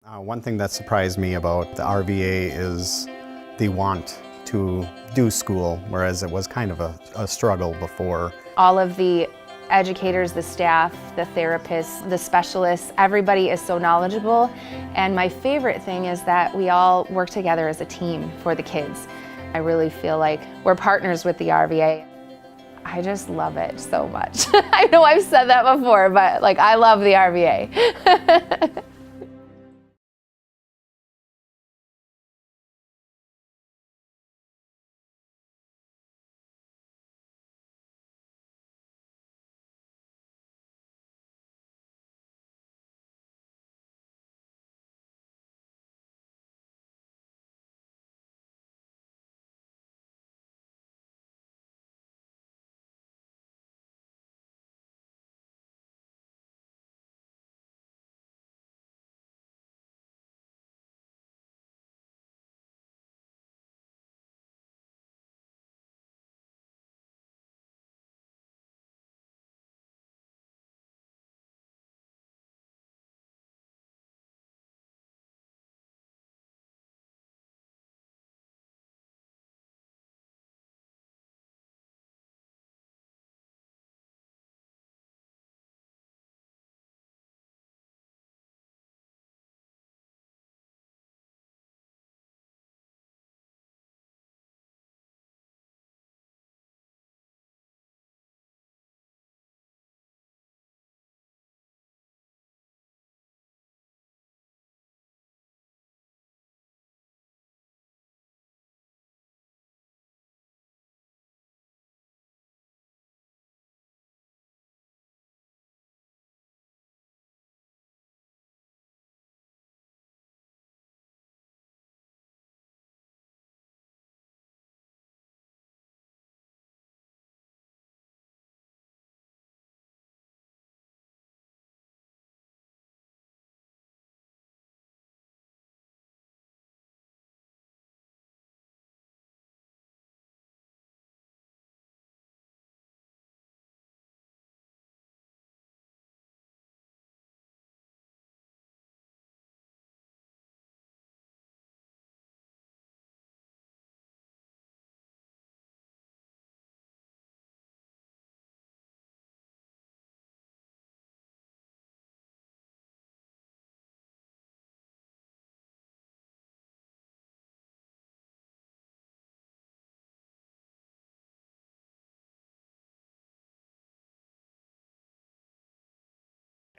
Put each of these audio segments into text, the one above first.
One thing that surprised me about the RVA is the want to do school, whereas it was kind of a struggle before. All of the educators, the staff, the therapists, the specialists, everybody is so knowledgeable. And my favorite thing is that we all work together as a team for the kids. I really feel like we're partners with the RVA. I just love it so much. I know I've said that before, but I love the RVA.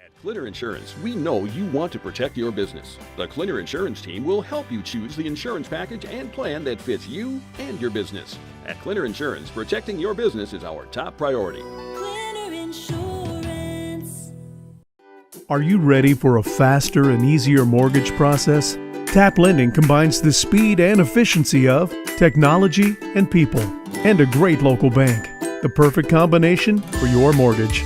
At Clinner Insurance, we know you want to protect your business. The Clinner Insurance team will help you choose the insurance package and plan that fits you and your business. At Clinner Insurance, protecting your business is our top priority. Clinner Insurance. Are you ready for a faster and easier mortgage process? Tap Lending combines the speed and efficiency of technology and people, and a great local bank. The perfect combination for your mortgage.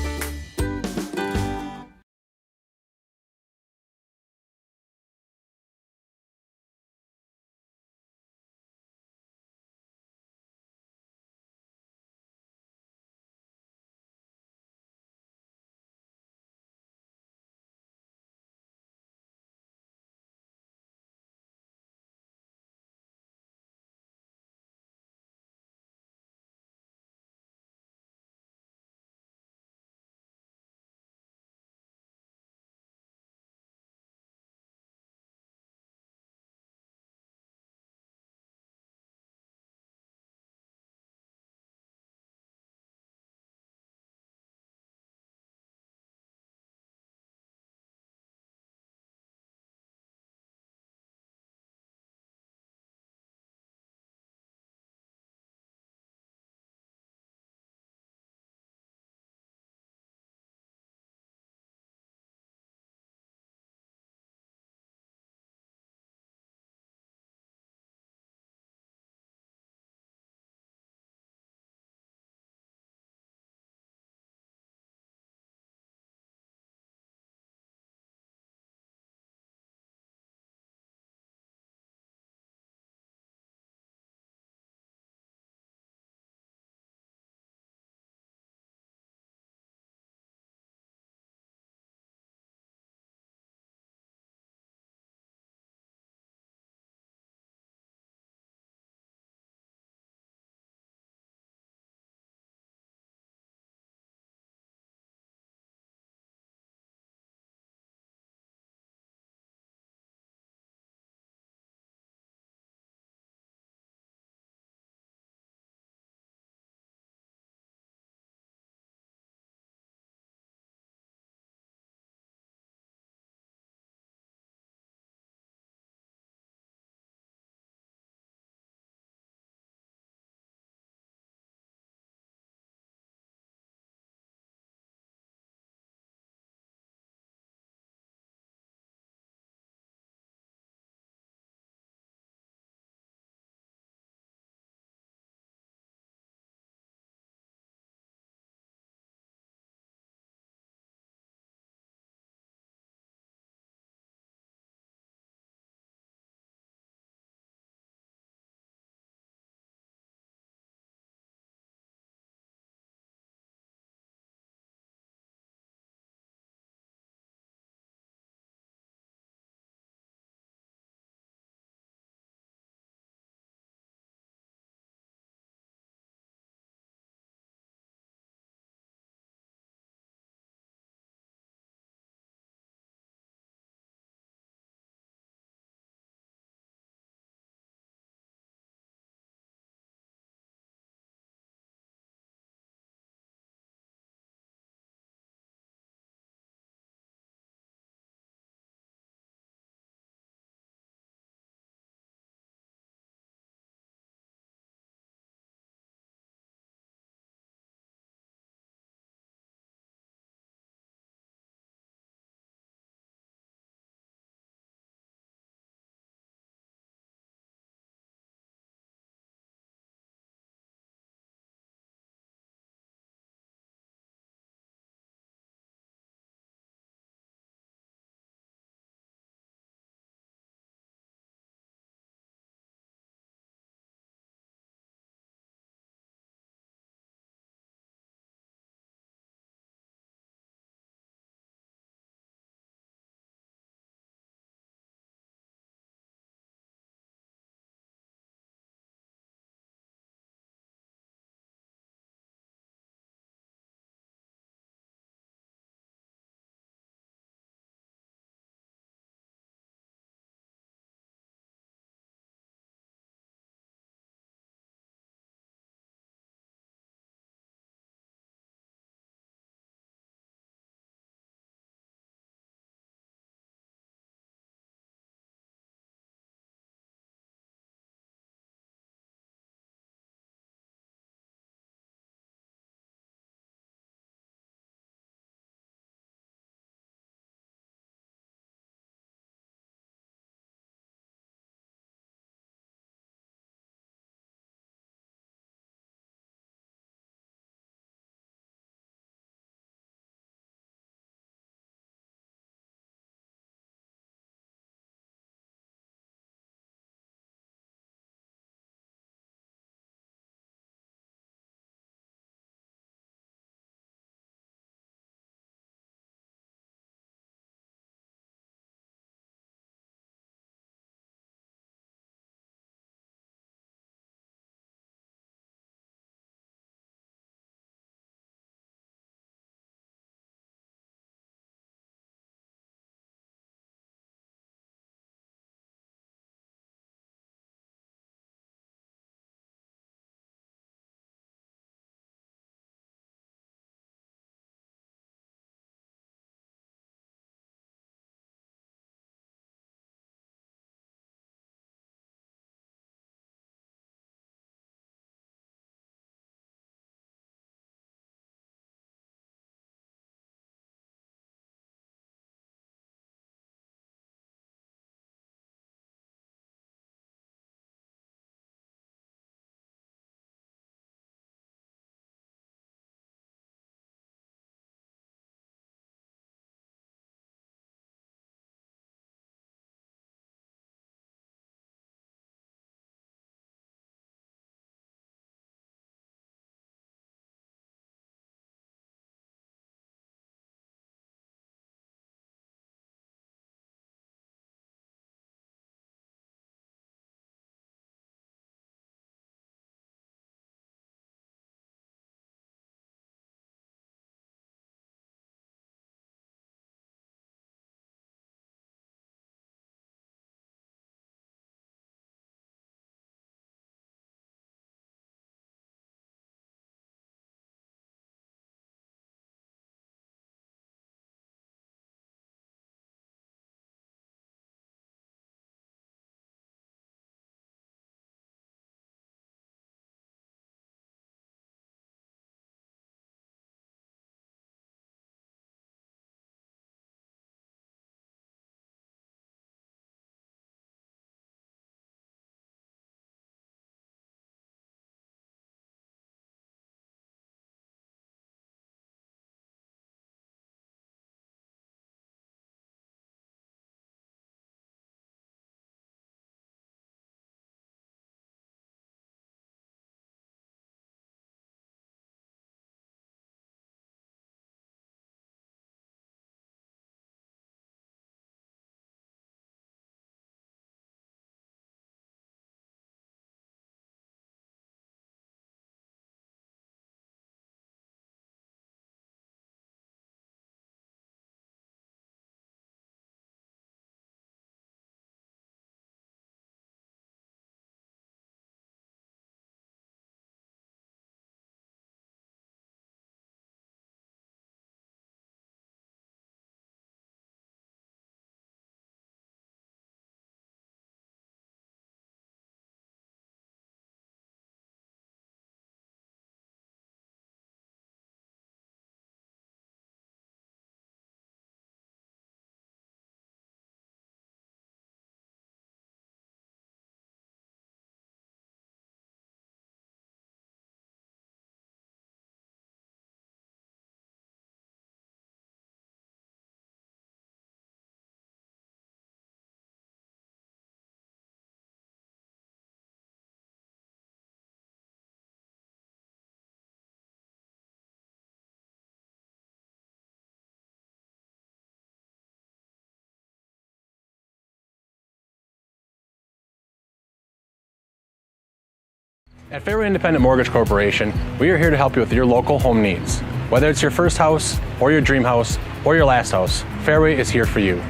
At Fairway Independent Mortgage Corporation, we are here to help you with your local home needs. Whether it's your first house, or your dream house, or your last house, Fairway is here for you.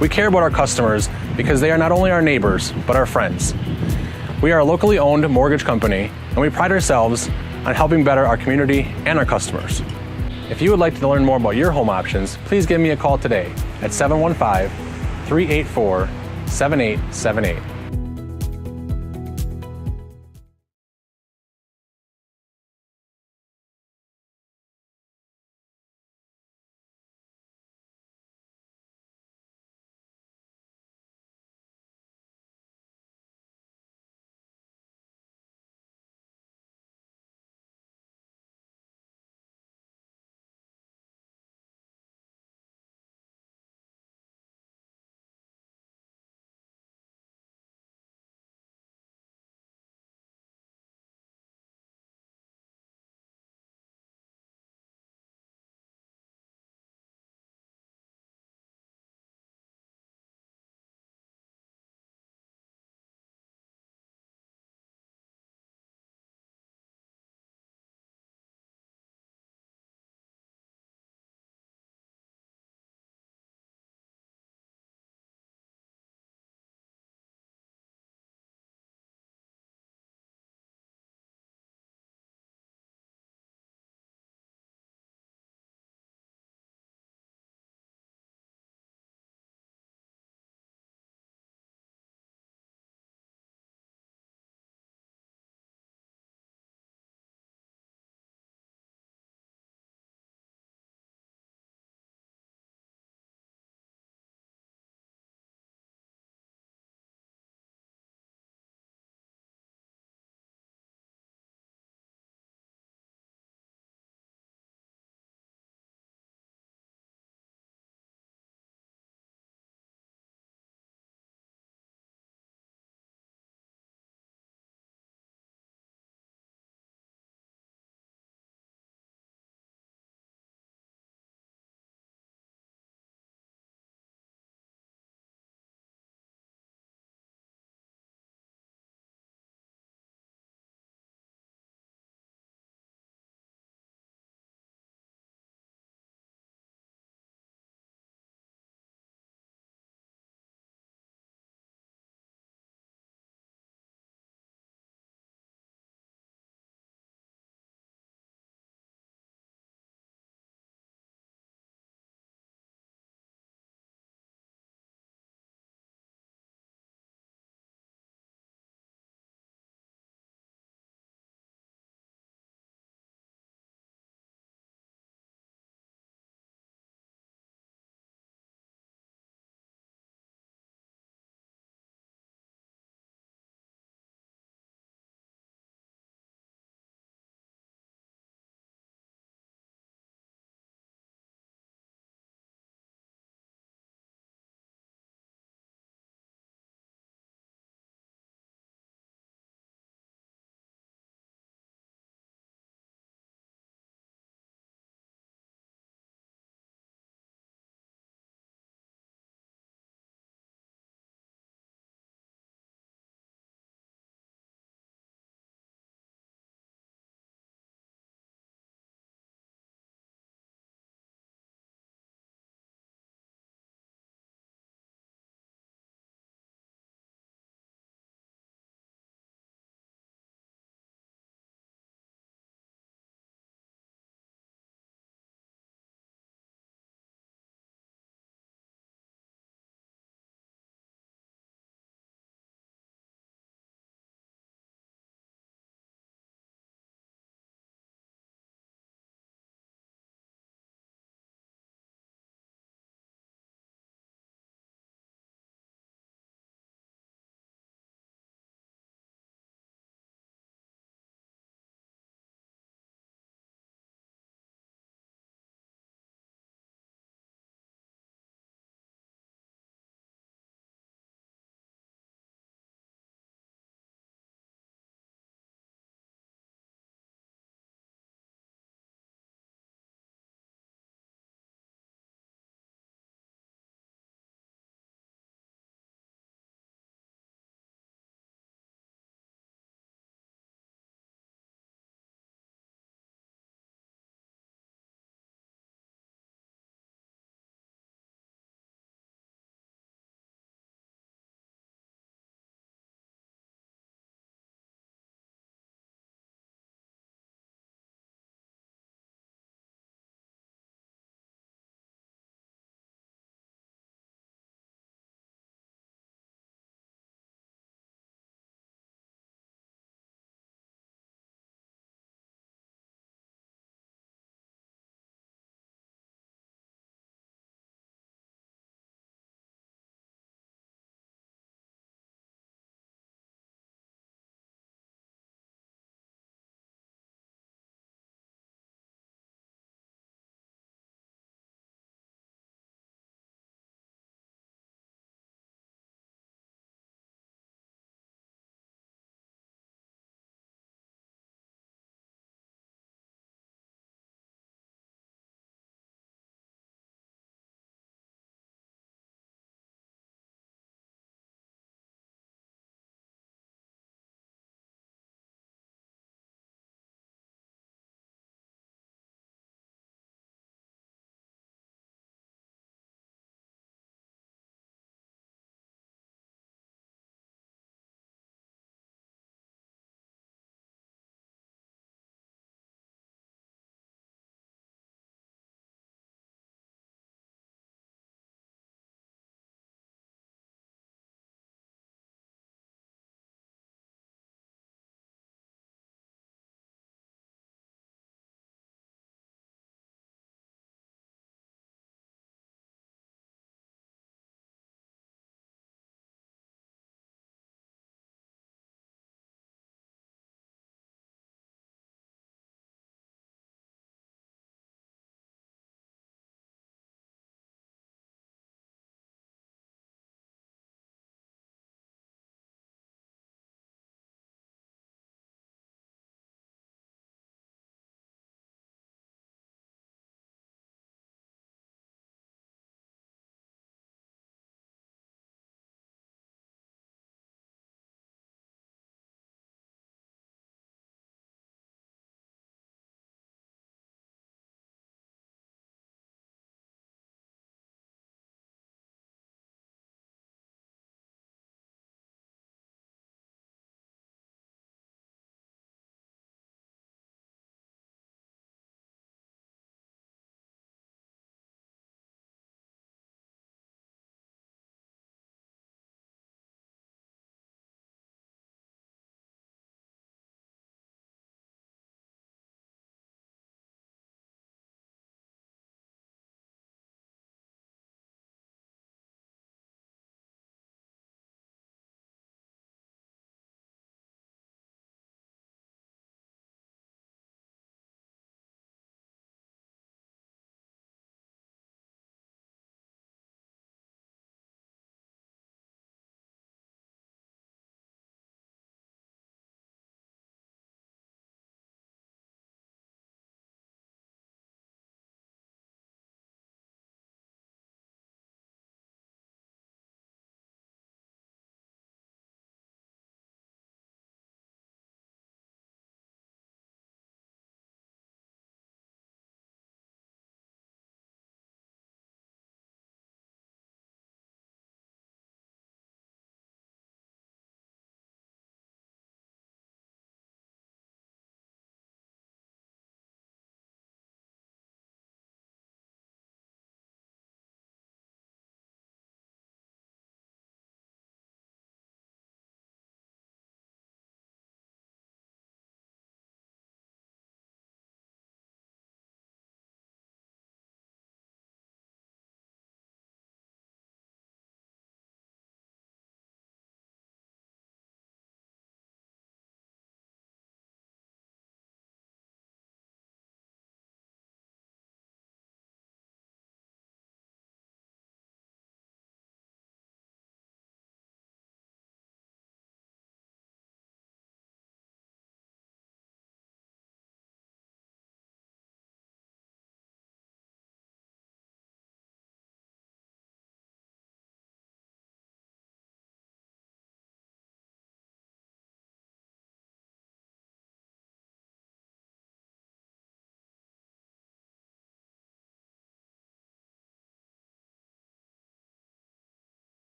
We care about our customers because they are not only our neighbors, but our friends. We are a locally owned mortgage company, and we pride ourselves on helping better our community and our customers. If you would like to learn more about your home options, please give me a call today at 715-384-7878.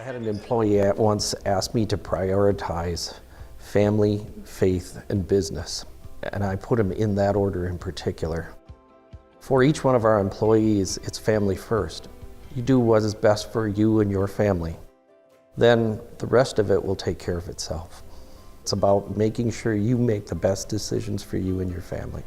I had an employee at once ask me to prioritize family, faith, and business, and I put them in that order in particular. For each one of our employees, it's family first. You do what is best for you and your family. Then the rest of it will take care of itself. It's about making sure you make the best decisions for you and your family.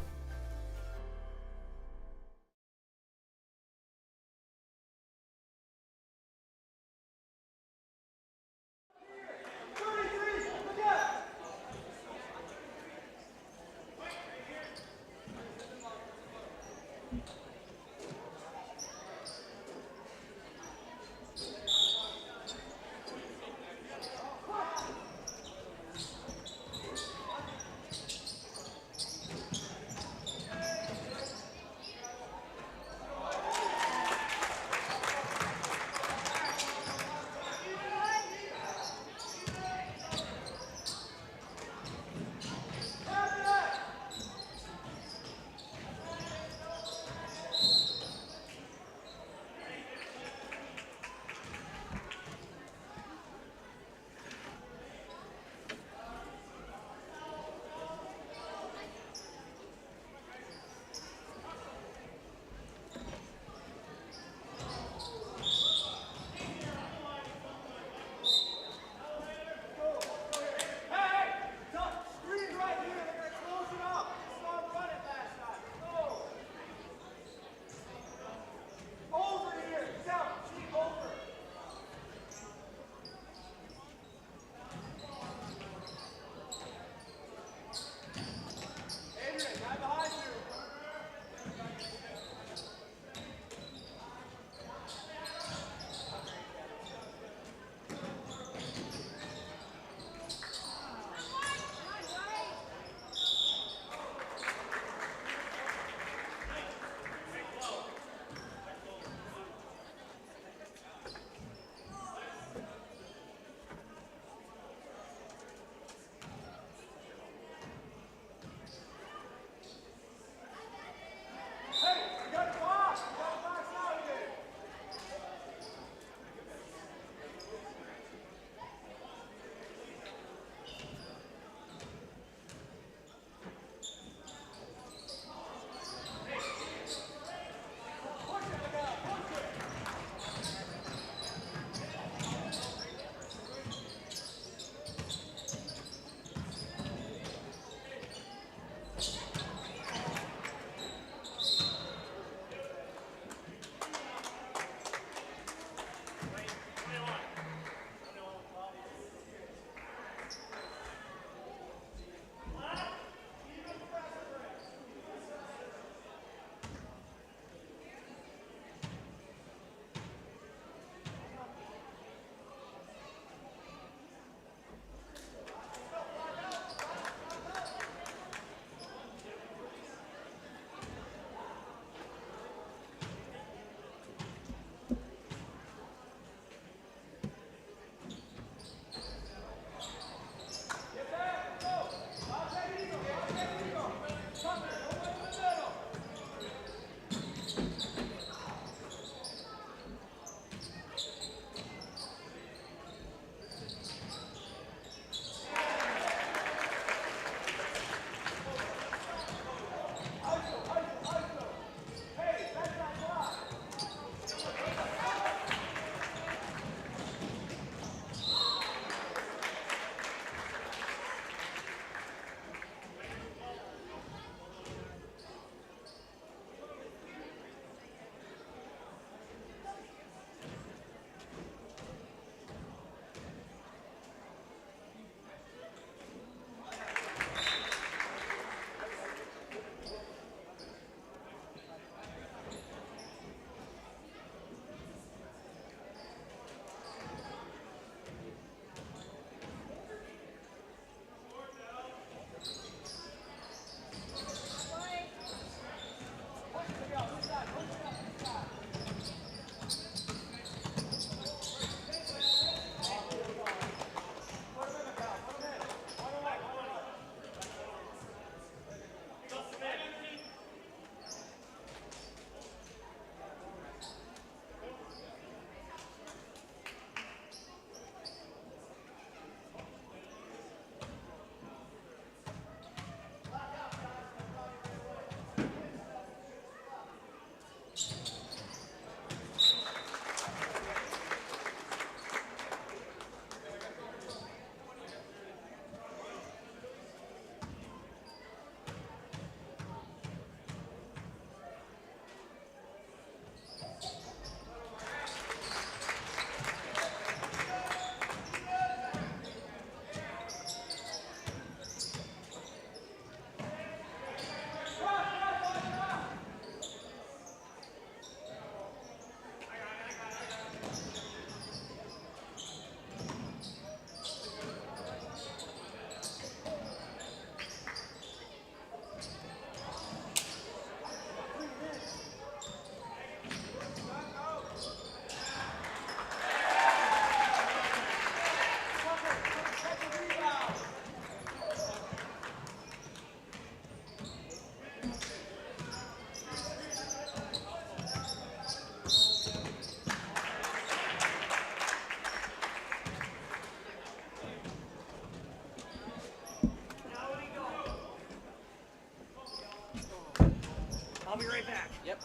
I'll be right back. Yep.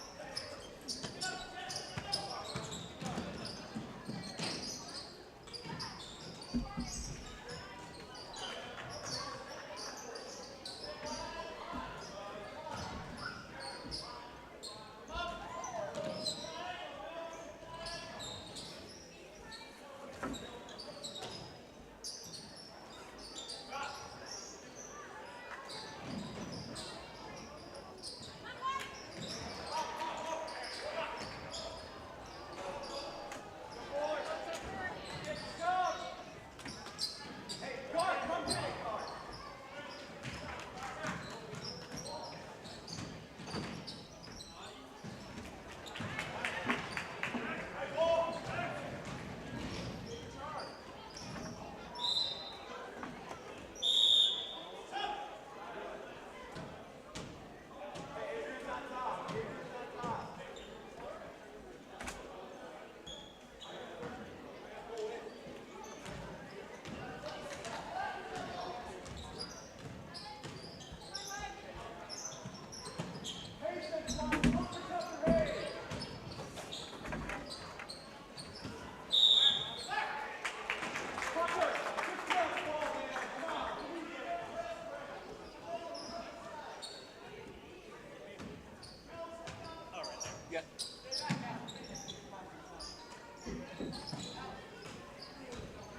Yeah.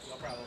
No problem.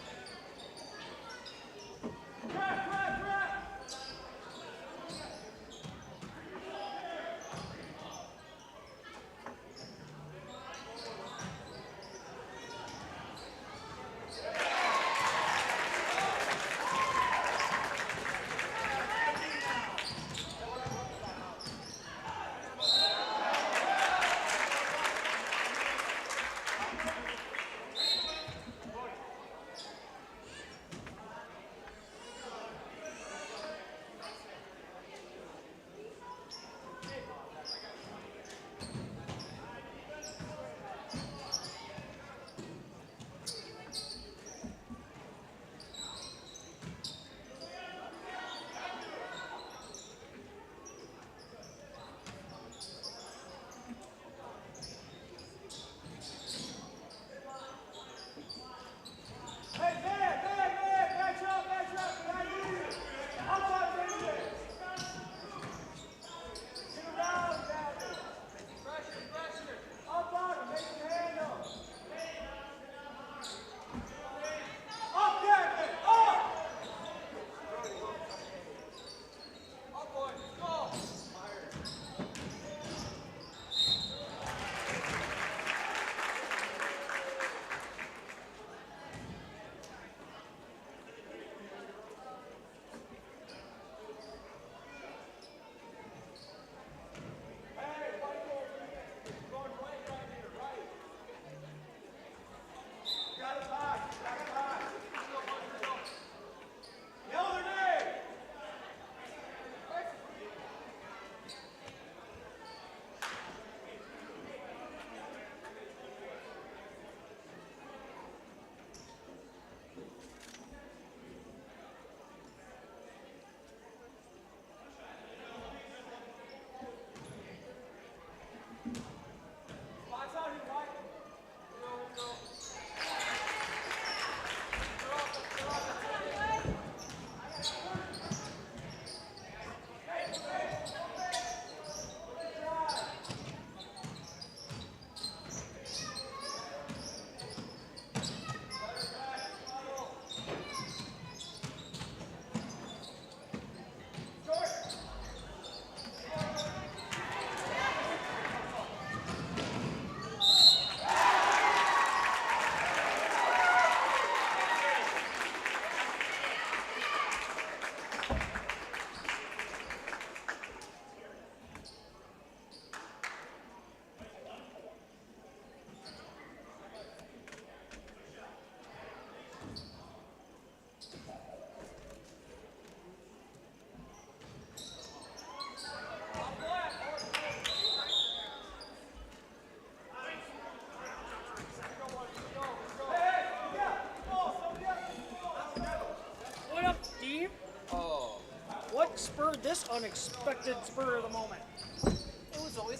What spurred this unexpected spur of the moment?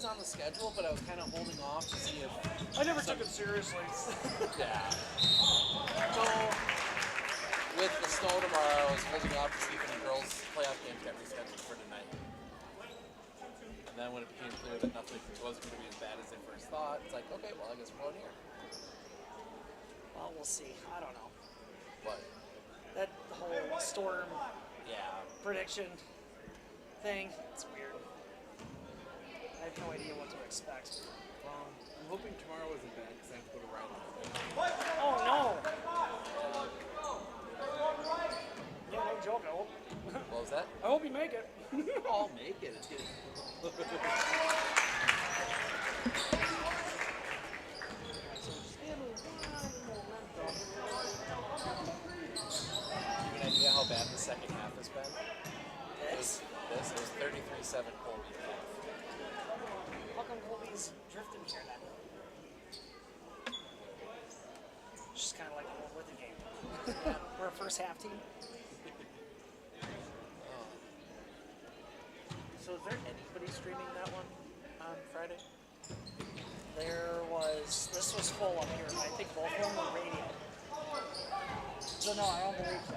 was on the schedule, but I was kind of holding off to see if. I never took it seriously. Yeah. So, with the snow tomorrow, I was holding off to see if any girls' playoff games got rescheduled for tonight. And then when it became clear that nothing wasn't going to be as bad as they first thought, it's like, okay, well, I guess we're going here. Well, we'll see. I don't know. What? That whole storm Yeah. prediction thing, it's weird. I have no idea what to expect. Well, I'm hoping tomorrow isn't bad because I have to go to Ryan. Oh no! Yeah, no joke. What was that? I hope you make it. I'll make it. It's getting. So still one momentum. You have an idea how bad the second half has been? This? It was 33-7 Colby. How come Colby's drifting here then? Just kind of like going with the game. We're a first half team. So is there anybody streaming that one on Friday? This was full up here. I think both of them were radio. So no, I don't believe so.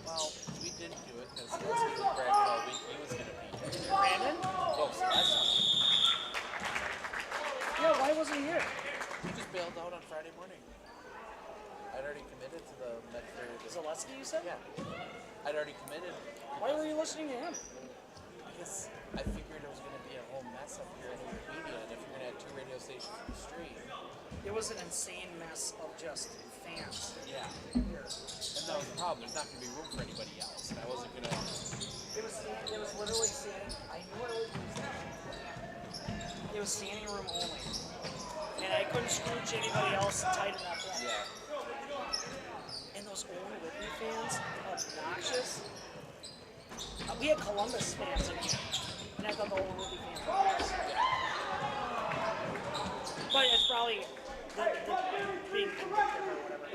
Well, we didn't do it because Leslie was bragging all week he was going to be here. Brandon? Oh, Celeste. Yeah, why wasn't he here? He just bailed out on Friday morning. I'd already committed to the Medford. Zaleski, you said? Yeah. I'd already committed. Why were you listening to him? Because I figured it was going to be a whole mess up here in media, and if you're going to have 2 radio stations to stream. It was an insane mess of just fans. Yeah. Here. And that was the problem. There's not going to be room for anybody else, and I wasn't going to. It was literally standing. I knew what it was. It was standing room only, and I couldn't scrooge anybody else tight enough. Yeah. And those old Whitney fans, obnoxious. We had Columbus fans in here, and I thought the old Whitney fans were obnoxious. But it's probably the being convicted or whatever.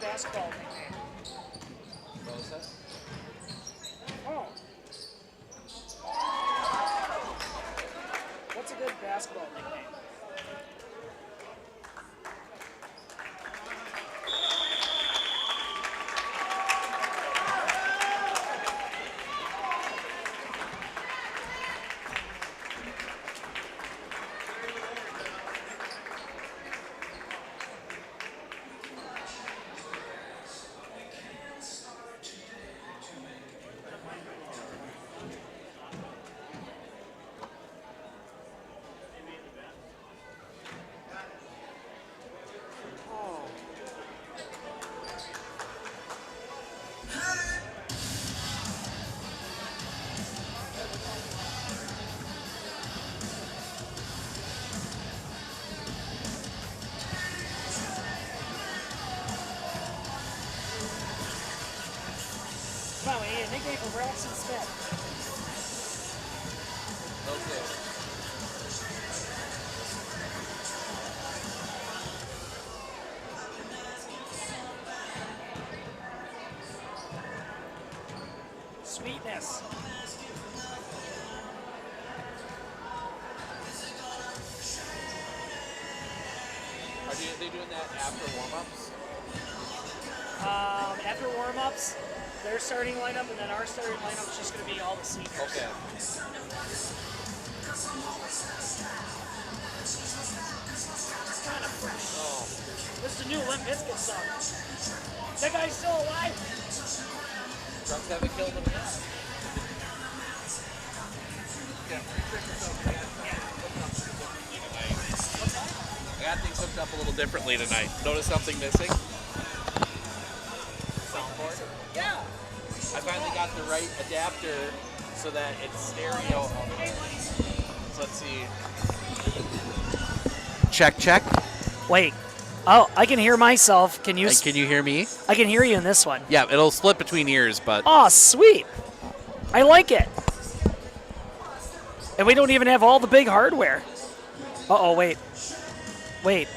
Basketball nickname. What was that? Oh. What's a good basketball nickname? Come on, we need a nickname for Braxton Smith. Okay. Sweetness. They do doing that after warm-ups? After warm-ups, their starting lineup, and then our starting lineup is just going to be all the seniors. Okay. Kind of fresh. Oh. This is a new Limp Bizkit song. That guy's still alive. Drugs haven't killed him yet. I got things hooked up a little differently tonight. Notice something missing? Soundboard? Yeah. I finally got the right adapter so that it's stereo. So let's see. Check, check. Wait. Oh, I can hear myself. Can you? Can you hear me? I can hear you in this one. Yeah, it'll split between ears, but. Oh, sweet. I like it. And we don't even have all the big hardware. Uh-oh, wait. Wait.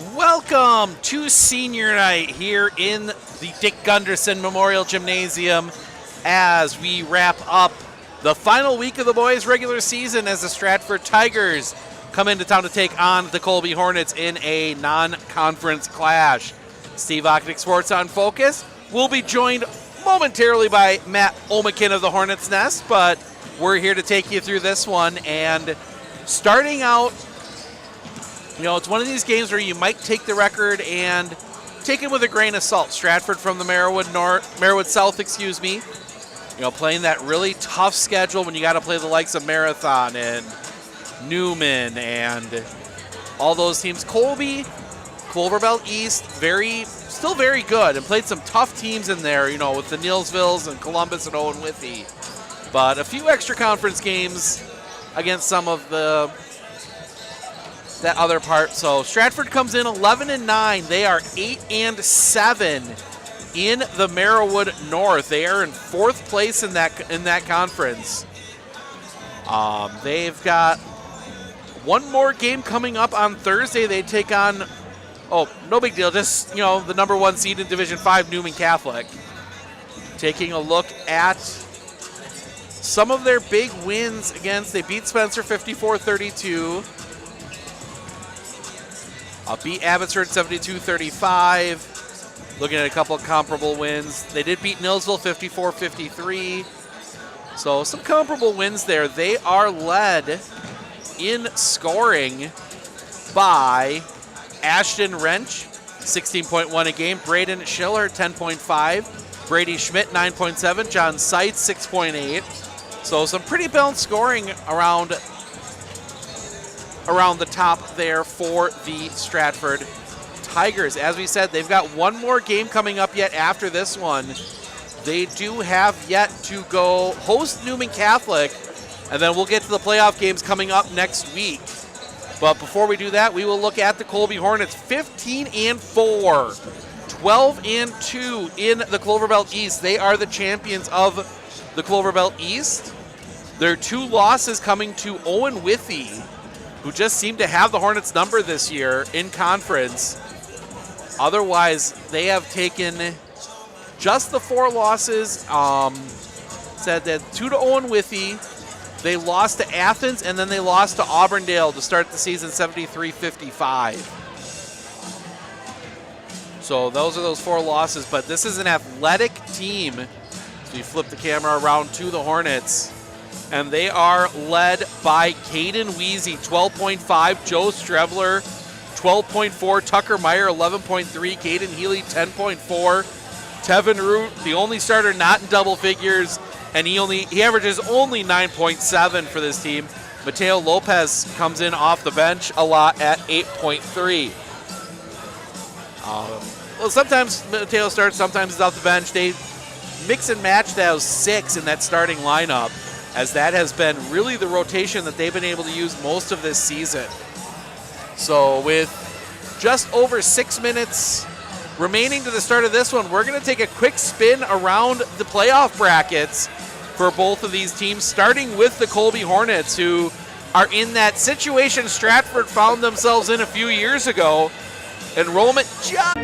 Welcome to Senior Night here in the Dick Gunderson Memorial Gymnasium as we wrap up the final week of the boys' regular season as the Stratford Tigers come into town to take on the Colby Hornets in a non-conference clash. Steve Ocknick, Sports on Focus, will be joined momentarily by Matt Olmakin of the Hornets Nest, but we're here to take you through this one. And starting out, you know, it's one of these games where you might take the record and take it with a grain of salt. Stratford from the Merriwood South, You know, playing that really tough schedule when you got to play the likes of Marathon and Newman and all those teams. Colby, Cloverbelt East, still very good, and played some tough teams in there, you know, with the Neillsvilles and Columbus and Owen Withee. But a few extra conference games against some of that other part. So Stratford comes in 11-9. They are 8-7 in the Merriwood North. They are in 4th place in that conference. They've got one more game coming up on Thursday. They take on, no big deal, just, you know, the number 1 seed in Division 5, Newman Catholic. Taking a look at some of their big wins they beat Spencer 54-32. Beat Abbotsford 72-35. Looking at a couple of comparable wins. They did beat Neillsville 54-53. So some comparable wins there. They are led in scoring by Ashton Wrench, 16.1 a game. Braden Schiller, 10.5. Brady Schmidt, 9.7. John Seitz, 6.8. So some pretty balanced scoring around the top there for the Stratford Tigers. As we said, they've got one more game coming up yet after this one. They do have yet to go host Newman Catholic, and then we'll get to the playoff games coming up next week. But before we do that, we will look at the Colby Hornets, 15-4, 12-2 in the Cloverbelt East. They are the champions of the Cloverbelt East. Their 2 losses coming to Owen Withee, who just seemed to have the Hornets number this year in conference. Otherwise, they have taken just the 4 losses. Said that 2 to Owen Withee. They lost to Athens, and then they lost to Auburndale to start the season 73-55. So those are those 4 losses, but this is an athletic team. So you flip the camera around to the Hornets, and they are led by Caden Weezy, 12.5, Joe Strebler, 12.4, Tucker Meyer, 11.3, Caden Healy, 10.4, Tevin Root, the only starter not in double figures, and he averages only 9.7 for this team. Mateo Lopez comes in off the bench a lot at 8.3. Well, sometimes Mateo starts, sometimes he's off the bench. They mix and match those 6 in that starting lineup, as that has been really the rotation that they've been able to use most of this season. So with just over 6 minutes remaining to the start of this one, we're going to take a quick spin around the playoff brackets for both of these teams, starting with the Colby Hornets, who are in that situation Stratford found themselves in a few years ago. Enrollment just...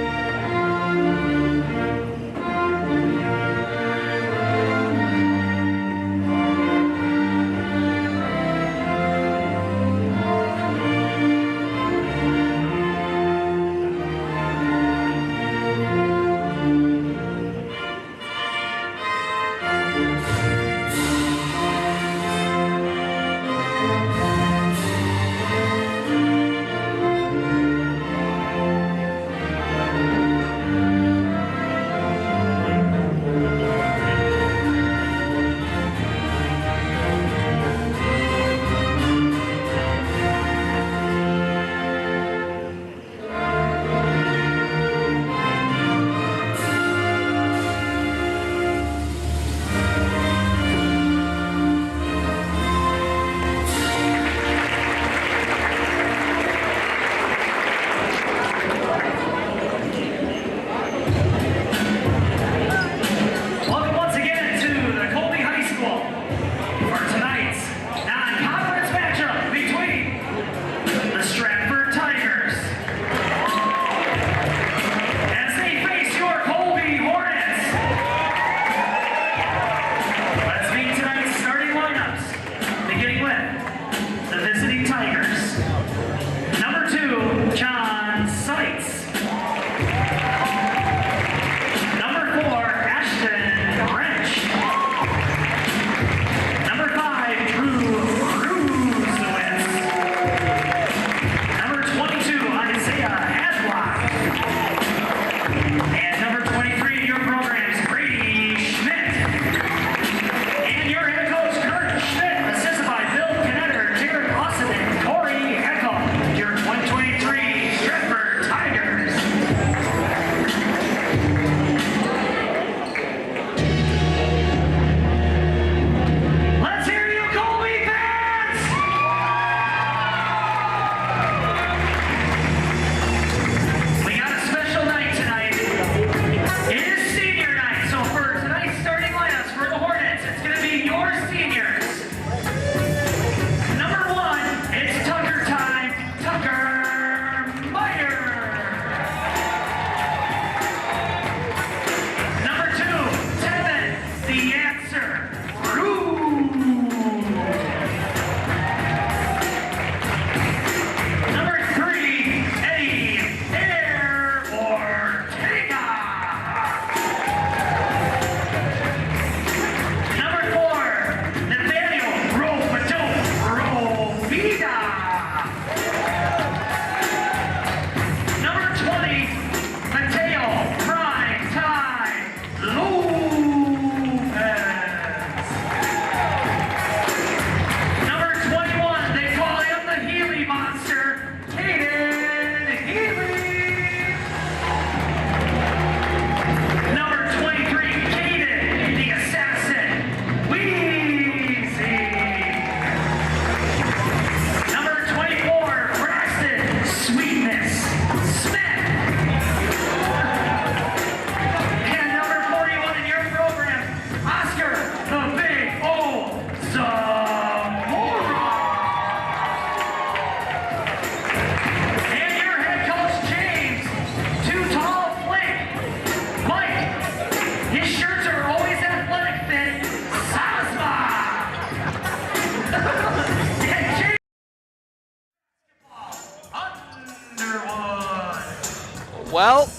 Well,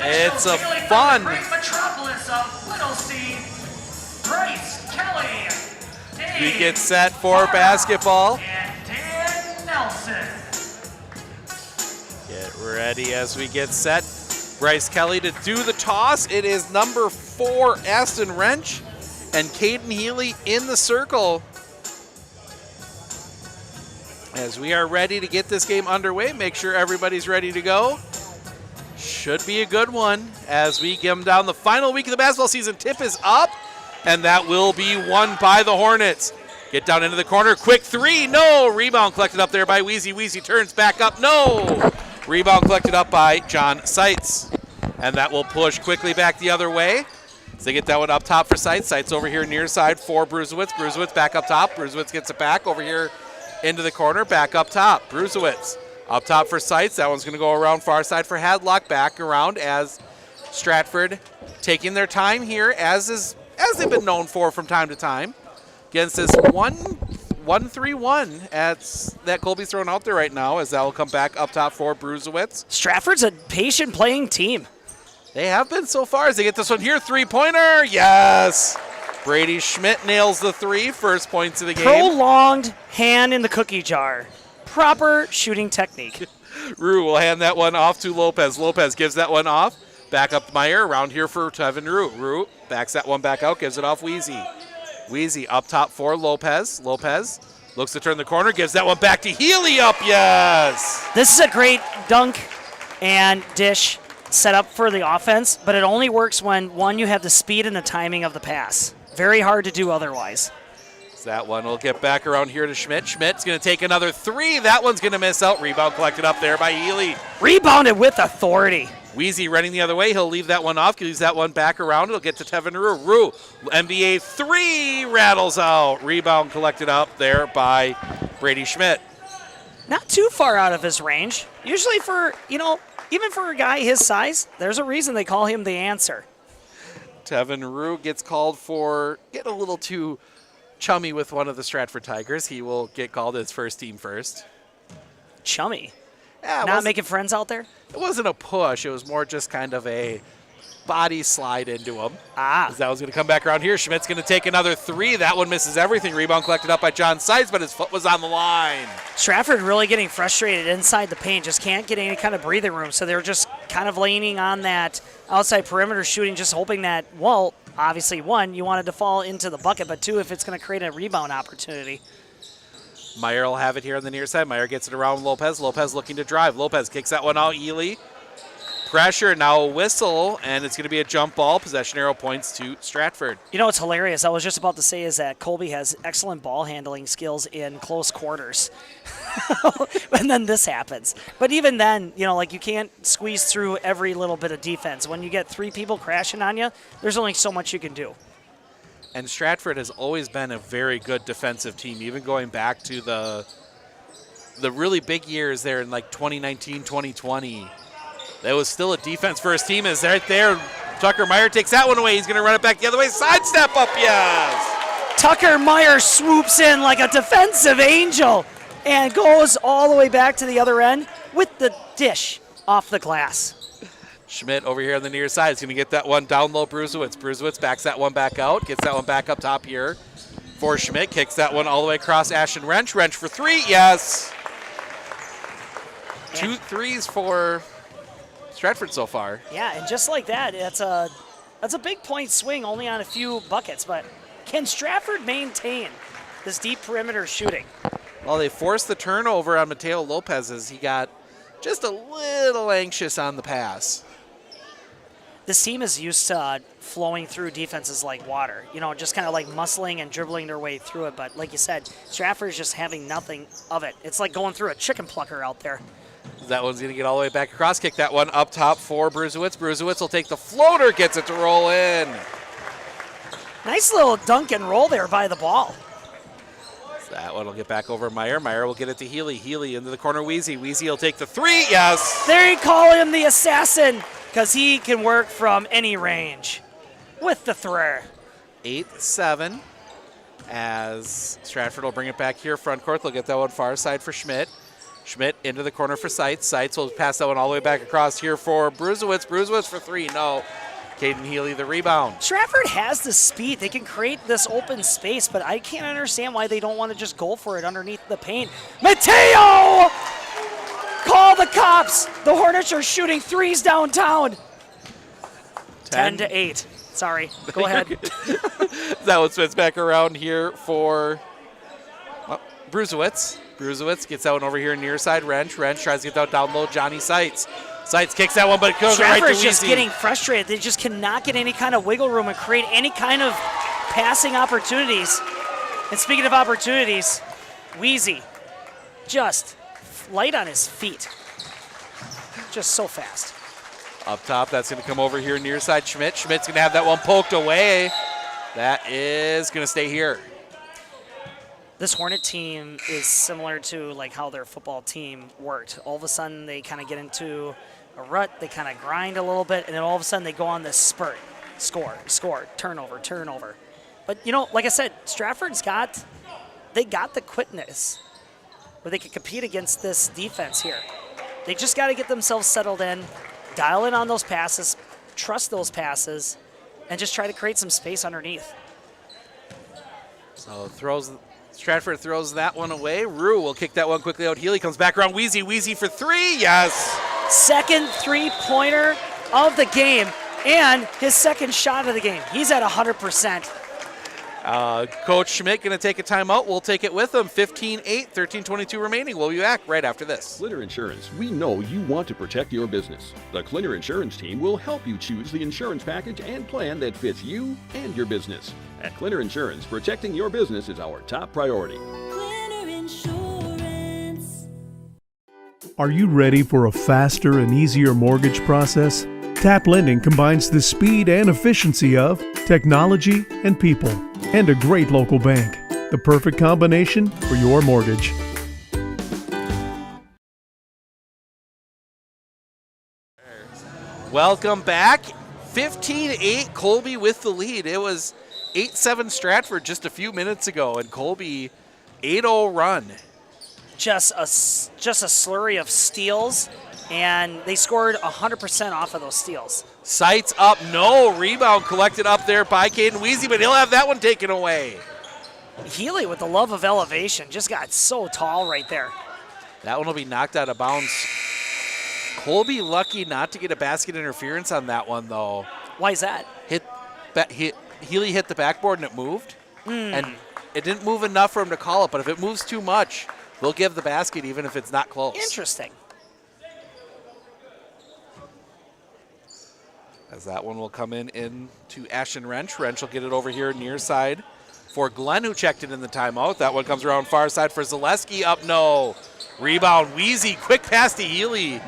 it's a fun. Metropolis of Whittlesey, Bryce Kelly. We get set for basketball. And Dan Nelson. Get ready as we get set. Bryce Kelly to do the toss. It is number 4, Aston Wrench, and Caden Healy in the circle. As we are ready to get this game underway, make sure everybody's ready to go. Should be a good one as we get them down the final week of the basketball season. Tip is up, and that will be won by the Hornets. Get down into the corner, quick 3, no! Rebound collected up there by Wheezy. Wheezy turns back up, no! Rebound collected up by John Seitz. And that will push quickly back the other way. So they get that one up top for Seitz. Seitz over here near side for Bruzewitz. Bruzewitz back up top. Bruzewitz gets it back over here into the corner, back up top. Bruzewitz up top for Seitz. That one's going to go around far side for Hadlock. Back around as Stratford taking their time here, as they've been known for from time to time, against this 1-3-1 that Colby's throwing out there right now, as that will come back up top for Bruzewitz. Stratford's a patient playing team. They have been so far as they get this one here. 3-pointer, yes! Brady Schmidt nails the 3, first points of the game. Prolonged hand in the cookie jar. Proper shooting technique. Rue will hand that one off to Lopez. Lopez gives that one off. Back up Meyer, around here for Tevin Rue. Rue backs that one back out, gives it off Wheezy. Wheezy up top for Lopez. Lopez looks to turn the corner, gives that one back to Healy up, yes! This is a great dunk and dish set up for the offense, but it only works when, one, you have the speed and the timing of the pass. Very hard to do otherwise. So that one will get back around here to Schmidt. Schmidt's going to take another 3. That one's going to miss out. Rebound collected up there by Healy. Rebounded with authority. Wheezy running the other way. He'll leave that one off. Leaves that one back around. It'll get to Tevin Rue. Rue, NBA 3 rattles out. Rebound collected up there by Brady Schmidt. Not too far out of his range. Usually for, even for a guy his size, there's a reason they call him the answer. Tevin Rue gets called for getting a little too chummy with one of the Stratford Tigers. He will get called as first team first. Chummy? Yeah, Not making friends out there? It wasn't a push. It was more just kind of a body slide into him. That was going to come back around here. Schmidt's going to take another 3. That one misses everything. Rebound collected up by John Seitz, but his foot was on the line. Stratford really getting frustrated inside the paint. Just can't get any kind of breathing room. So they're just kind of leaning on that outside perimeter shooting, just hoping that, well, obviously, 1, you wanted to fall into the bucket, but 2, if it's going to create a rebound opportunity. Meyer will have it here on the near side. Meyer gets it around Lopez. Lopez looking to drive. Lopez kicks that one out. Ely. Pressure, now a whistle, and it's going to be a jump ball. Possession arrow points to Stratford. You know what's hilarious? I was just about to say is that Colby has excellent ball handling skills in close quarters. And then this happens. But even then, you can't squeeze through every little bit of defense. When you get 3 people crashing on you, there's only so much you can do. And Stratford has always been a very good defensive team, even going back to the really big years there in like 2019, 2020. That was still a defense-first team. Is right there. Tucker Meyer takes that one away. He's going to run it back the other way. Sidestep up, yes! Tucker Meyer swoops in like a defensive angel and goes all the way back to the other end with the dish off the glass. Schmidt over here on the near side is going to get that one down low. Bruzewitz. Bruzewitz backs that one back out. Gets that one back up top here for Schmidt. Kicks that one all the way across Ashton Wrench. Wrench for 3, yes! 2 threes for Stratford so far. Yeah, and just like that, that's a big point swing only on a few buckets, but can Stratford maintain this deep perimeter shooting? Well, they forced the turnover on Mateo Lopez as he got just a little anxious on the pass. This team is used to flowing through defenses like water, just kind of like muscling and dribbling their way through it, but like you said, Stratford is just having nothing of it. It's like going through a chicken plucker out there. That one's going to get all the way back across. Kick that one up top for Bruzewitz. Bruzewitz will take the floater, gets it to roll in. Nice little dunk and roll there by the ball. So that one will get back over Meyer. Meyer will get it to Healy. Healy into the corner, Wheezy. Wheezy will take the 3, yes. There you call him the assassin because he can work from any range with the throw. 8-7 as Stratford will bring it back here front court. They'll get that one far side for Schmidt. Schmidt into the corner for Seitz. Seitz will pass that one all the way back across here for Bruzewitz. Bruzewitz for three. No. Caden Healy the rebound. Stratford has the speed. They can create this open space, but I can't understand why they don't want to just go for it underneath the paint. Mateo! Call the cops. The Hornets are shooting threes downtown. 10-8. Sorry. Go ahead. That one spins back around here for Bruzewitz. Bruzewitz gets that one over here near side. Wrench tries to get that down low. Johnny Seitz. Seitz kicks that one, but it goes right to Stratford's just Weezy. getting frustrated. They just cannot get any kind of wiggle room and create any kind of passing opportunities. And speaking of opportunities, Weezy just light on his feet. Just so fast. Up top, that's going to come over here near side Schmidt. Schmidt's going to have that one poked away. That is going to stay here. This Hornet team is similar to like how their football team worked. All of a sudden, they kind of get into a rut. They kind of grind a little bit, and then all of a sudden, they go on this spurt. Score, turnover. But, you know, like I said, Stratford's got the quickness where they can compete against this defense here. They just got to get themselves settled in, dial in on those passes, trust those passes, and just try to create some space underneath. So Stratford throws that one away. Rue will kick that one quickly out. Healy comes back around. Weezy for three. Yes. Second three-pointer of the game and his second shot of the game. He's at 100%. Coach Schmidt going to take a timeout. We'll take it with him. 15-8, 13:22 remaining. We'll be back right after this. Clitter Insurance, we know you want to protect your business. The Clitter Insurance team will help you choose the insurance package and plan that fits you and your business. At Clitter Insurance, protecting your business is our top priority. Clitter Insurance. Are you ready for a faster and easier mortgage process? Tap Lending combines the speed and efficiency of technology and people, and a great local bank. The perfect combination for your mortgage. Welcome back. 15-8, Colby with the lead. It was 8-7 Stratford just a few minutes ago, and Colby 8-0 run. Just a slurry of steals, and they scored 100% off of those steals. Sights up, no. Rebound collected up there by Caden Weezy, but he'll have that one taken away. Healy with the love of elevation just got so tall right there. That one will be knocked out of bounds. Colby lucky not to get a basket interference on that one, though. Why is that? Healy hit the backboard and it moved. And it didn't move enough for him to call it, but if it moves too much, they'll give the basket even if it's not close. Interesting. As that one will come in to Ashton Wrench. Wrench will get it over here near side for Glenn, who checked it in the timeout. That one comes around far side for Zaleski. Up, no. Rebound, Weezy. Quick pass to Healy.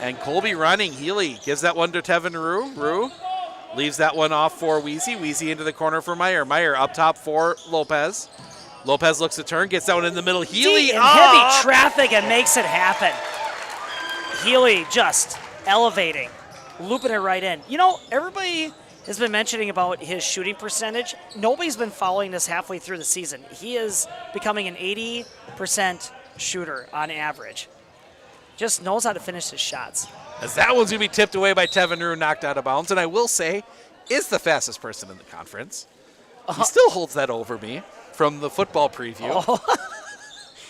And Colby running. Healy gives that one to Tevin Rue. Rue leaves that one off for Weezy. Weezy into the corner for Meyer. Meyer up top for Lopez. Lopez looks to turn, gets that one in the middle. Healy in heavy traffic and makes it happen. Healy just elevating, looping it right in. You know, everybody has been mentioning about his shooting percentage. Nobody's been following this halfway through the season. He is becoming an 80% shooter on average. Just knows how to finish his shots. As that one's going to be tipped away by Tevin Rue, knocked out of bounds. And I will say, is the fastest person in the conference. He still holds that over me from the football preview. Oh.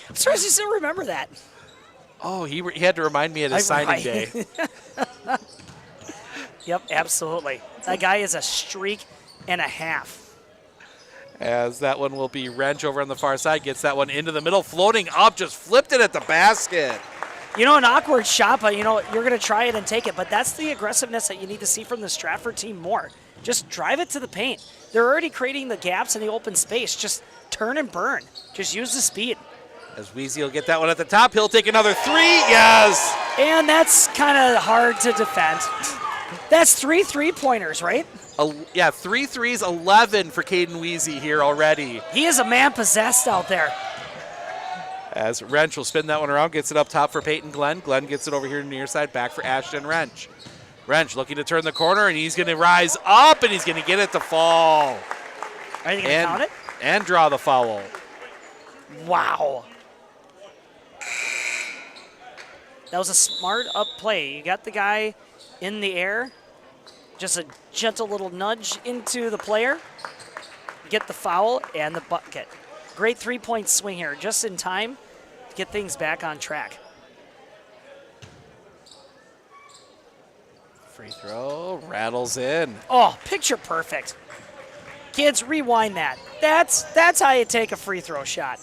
I'm surprised you still remember that. Oh, he had to remind me at his signing day. Yep, absolutely. That guy is a streak and a half. As that one will be Wrench over on the far side. Gets that one into the middle, floating up, just flipped it at the basket. You know, an awkward shot, but, you know, you're going to try it and take it. But that's the aggressiveness that you need to see from the Stratford team more. Just drive it to the paint. They're already creating the gaps in the open space. Just turn and burn. Just use the speed. As Weezy will get that one at the top, he'll take another three. Yes! And that's kind of hard to defend. That's 3 3-pointers, right? Yeah, 3 threes, 11 for Caden Weezy here already. He is a man possessed out there. As Wrench will spin that one around, gets it up top for Peyton Glenn. Glenn gets it over here near side, back for Ashton Wrench. Wrench looking to turn the corner, and he's going to rise up, and he's going to get it to fall. Are you going to count it? And draw the foul. Wow. That was a smart up play. You got the guy in the air, just a gentle little nudge into the player, get the foul and the bucket. Great 3-point swing here, just in time to get things back on track. Free throw, rattles in. Oh, picture perfect. Kids, rewind that. That's how you take a free throw shot.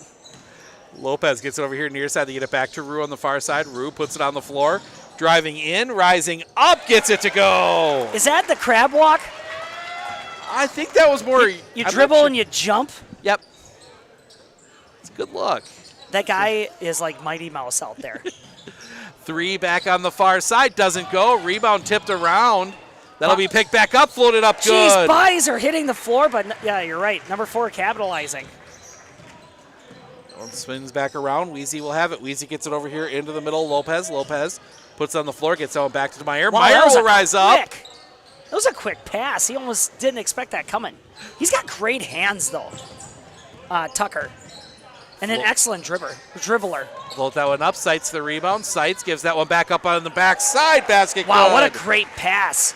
Lopez gets it over here near side. They get it back to Rue on the far side. Rue puts it on the floor. Driving in, rising up, gets it to go. Is that the crab walk? I think that was more. You dribble and you jump? Yep. It's a good look. That guy is like Mighty Mouse out there. 3 back on the far side. Doesn't go. Rebound tipped around. That'll be picked back up, floated up good. Jeez, bodies are hitting the floor, but yeah, you're right. Number 4 capitalizing. Spins back around. Weezy will have it. Weezy gets it over here into the middle. Lopez puts it on the floor, gets that one back to Meyer. Wow, Meyer will rise up. That was a quick pass. He almost didn't expect that coming. He's got great hands, though, Tucker. And an excellent dribbler. Float that one up. Sights the rebound. Sights gives that one back up on the backside. Basket Wow, good. what a great pass.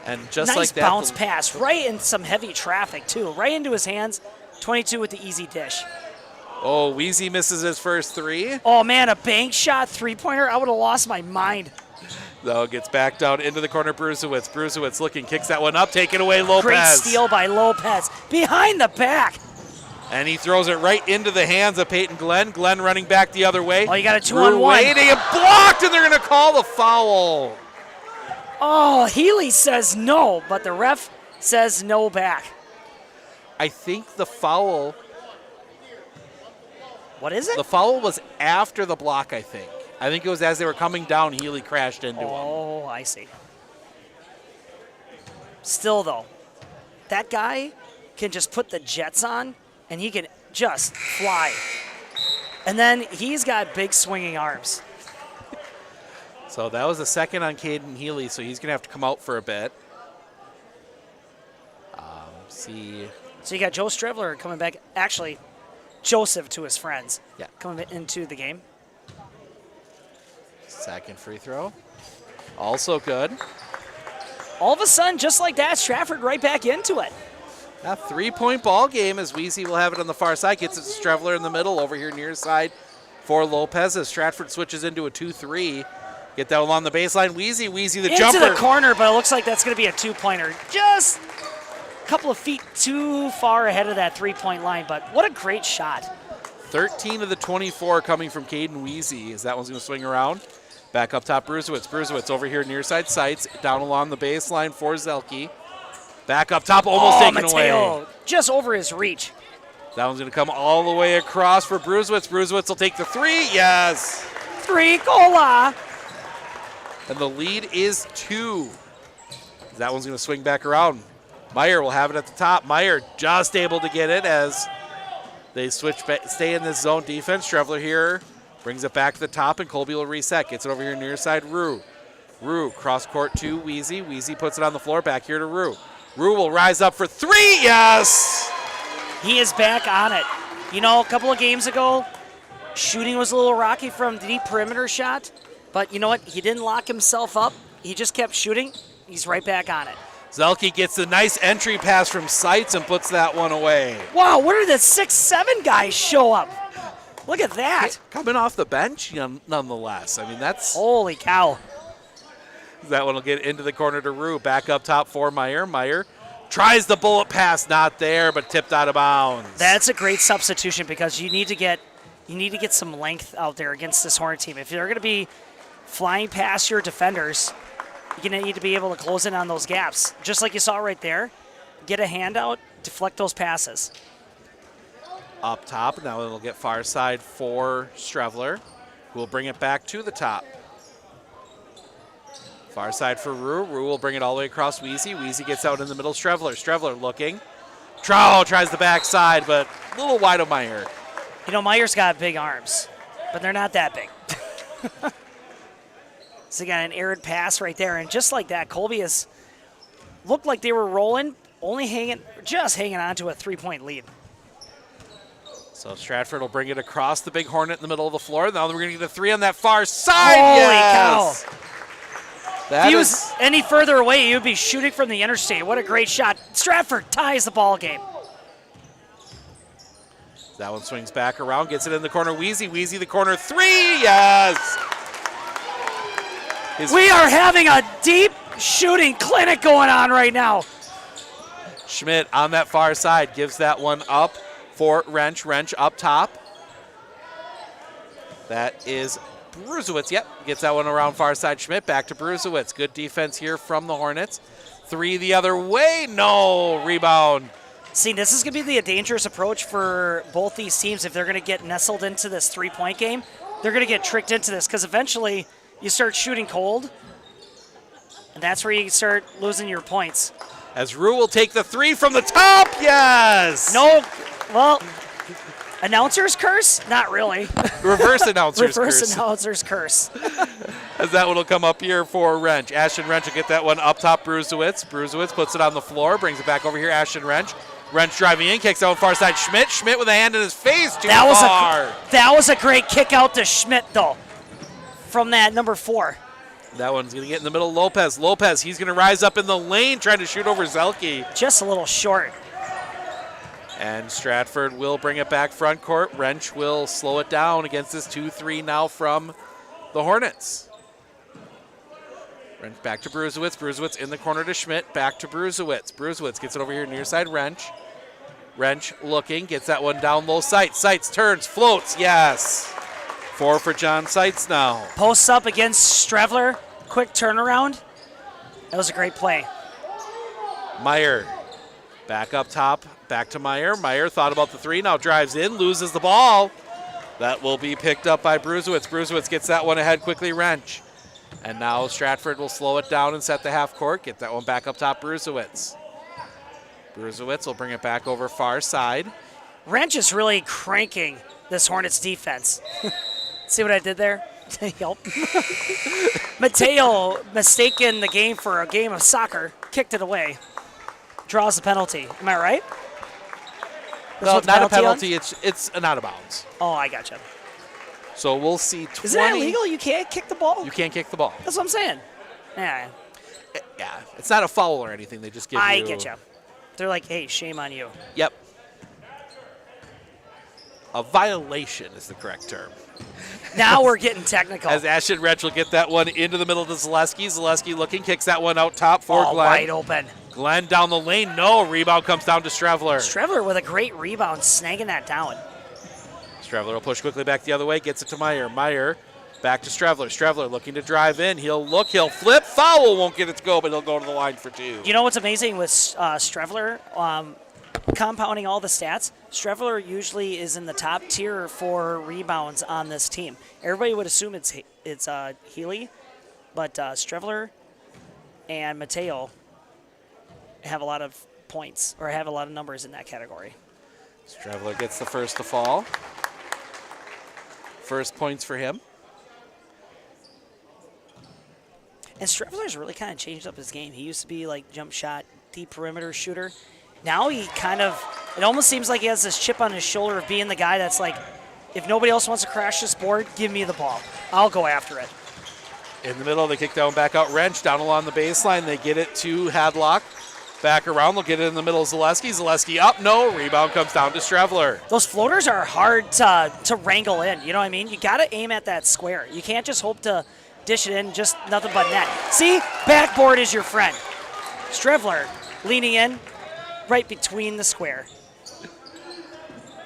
And just nice like that. Bounce pass. Right in some heavy traffic, too. Right into his hands. 22 with the easy dish. Oh, Weezy misses his first 3. Oh, man, a bank shot three-pointer. I would have lost my mind. Though gets back down into the corner. Brusewitz. Brusewitz looking, kicks that one up. Taken away, Lopez. Great steal by Lopez. Behind the back. And he throws it right into the hands of Peyton Glenn. Glenn running back the other way. Oh, you got a 2-on-1. Waiting and blocked, and they're going to call the foul. Oh, Healy says no, but the ref says no back. I think the foul. What is it? The foul was after the block, I think. I think it was as they were coming down, Healy crashed into him. Oh, I see. Still, though, that guy can just put the jets on, and he can just fly. And then he's got big swinging arms. So that was the second on Caden Healy, so he's going to have to come out for a bit. See. So you got Joe Strevler coming back. Actually, Joseph to his friends. Yeah. Coming into the game. Second free throw. Also good. All of a sudden, just like that, Stratford right back into it. A 3-point ball game as Weezy will have it on the far side. Gets it to Strevler in the middle over here near side for Lopez as Stratford switches into a 2-3. Get that along the baseline. Weezy the jumper. Into the corner, but it looks like that's going to be a 2-pointer. Just a couple of feet too far ahead of that 3-point line, but what a great shot. 13 of the 24 coming from Caden Weezy as that one's going to swing around. Back up top, Brusewitz. Brusewitz over here near side sights. Down along the baseline for Zelke. Back up top, almost taken Mateo, away. just over his reach. That one's going to come all the way across for Brusewitz. Brusewitz will take the 3. Yes. 3 cola. And the lead is 2. That one's going to swing back around. Meyer will have it at the top. Meyer just able to get it as they switch back, stay in this zone defense. Strevler here brings it back to the top, and Colby will reset. Gets it over here near side, Rue. Rue, cross court to Weezy. Weezy puts it on the floor, back here to Rue. Rue will rise up for 3, yes! He is back on it. You know, a couple of games ago, shooting was a little rocky from the deep perimeter shot, but you know what? He didn't lock himself up. He just kept shooting. He's right back on it. Zelke gets the nice entry pass from Sights and puts that one away. Wow, where did the 6'7" guys show up? Look at that. Coming off the bench, nonetheless. I mean, that's... Holy cow. That one will get into the corner to Rue. Back up top for Meyer. Meyer tries the bullet pass, not there, but tipped out of bounds. That's a great substitution because you need to get some length out there against this Hornet team. If they're going to be flying past your defenders, you're going to need to be able to close in on those gaps. Just like you saw right there, get a hand out, deflect those passes. Up top, now it'll get far side for Strevler, who will bring it back to the top. Far side for Rue. Rue will bring it all the way across Weezy. Weezy gets out in the middle. Strevler. Strevler looking. Trow tries the backside, but a little wide of Meyer. You know, Meyer's got big arms, but they're not that big. So he got an errant pass right there, and just like that, Colby has looked like they were rolling, just hanging on to a 3-point lead. So Stratford will bring it across the big Hornet in the middle of the floor. Now we're going to get a 3 on that far side. Holy Yes! cow. That If he is- was any further away, he would be shooting from the interstate. What a great shot. Stratford ties the ball game. That one swings back around, gets it in the corner. Wheezy, the corner 3. Yes! We are having a deep shooting clinic going on right now. Schmidt on that far side gives that one up for Wrench. Wrench up top. That is Brusewitz. Yep, gets that one around far side. Schmidt back to Brusewitz. Good defense here from the Hornets. 3 the other way. No rebound. See, this is going to be the dangerous approach for both these teams if they're going to get nestled into this three-point game. They're going to get tricked into this because eventually you start shooting cold, and that's where you start losing your points. As Rue will take the 3 from the top. Yes! No, well, announcer's curse? Not really. Reverse announcer's Reverse curse. announcer's curse. As that one will come up here for Wrench. Ashton Wrench will get that one up top. Brusewitz. Brusewitz puts it on the floor, brings it back over here. Ashton Wrench. Wrench driving in, kicks out far side. Schmidt. Schmidt with a hand in his face. Too far. That was a great kick out to Schmidt, though, from that number 4. That one's going to get in the middle. Lopez. Lopez, he's going to rise up in the lane, trying to shoot over Zelke. Just a little short. And Stratford will bring it back front court. Wrench will slow it down against this 2-3 now from the Hornets. Wrench back to Brusewitz. Brusewitz in the corner to Schmidt. Back to Brusewitz. Brusewitz gets it over here near side Wrench. Wrench looking, gets that one down low. Sights. Sights turns, floats. Yes. 4 for John Sights now. Posts up against Strevler. Quick turnaround. That was a great play. Meyer back up top. Back to Meyer. Meyer thought about the 3. Now drives in, loses the ball. That will be picked up by Brusewitz. Brusewitz gets that one ahead quickly. Wrench. And now Stratford will slow it down and set the half court. Get that one back up top, Brusewitz. Brusewitz will bring it back over far side. Wrench is really cranking this Hornets defense. See what I did there? Yup. Mateo, mistaken the game for a game of soccer, kicked it away. Draws the penalty. Am I right? No, not a penalty. It's an out of bounds. Oh, I gotcha. So we'll see 20. Is that illegal? You can't kick the ball? You can't kick the ball. That's what I'm saying. Yeah. Yeah, it's not a foul or anything. They just give you. I get you. They're like, hey, shame on you. Yep. A violation is the correct term. Now we're getting technical. As Ashton Wrench will get that one into the middle to Zaleski. Zaleski looking, kicks that one out top for Glenn. Wide open. Glenn down the lane. No, rebound comes down to Strevler. Strevler with a great rebound, snagging that down. Strevler will push quickly back the other way, gets it to Meyer. Meyer back to Strevler. Strevler looking to drive in. He'll look, he'll flip. Foul won't get it to go, but he'll go to the line for 2. You know what's amazing with Strevler? Compounding all the stats, Strevler usually is in the top tier for rebounds on this team. Everybody would assume it's Healy, but Strevler and Mateo have a lot of points, or have a lot of numbers in that category. Strevler gets the first to fall. First points for him. And Strevler's really kind of changed up his game. He used to be like jump shot, deep perimeter shooter. Now he kind of, it almost seems like he has this chip on his shoulder of being the guy that's like, if nobody else wants to crash this board, give me the ball. I'll go after it. In the middle, they kick down, back out, Wrench down along the baseline. They get it to Hadlock. Back around, they'll get it in the middle of Zaleski. Zaleski up, no. Rebound comes down to Strevler. Those floaters are hard to wrangle in, you know what I mean? You got to aim at that square. You can't just hope to dish it in, just nothing but net. See, backboard is your friend. Strevler leaning in right between the square.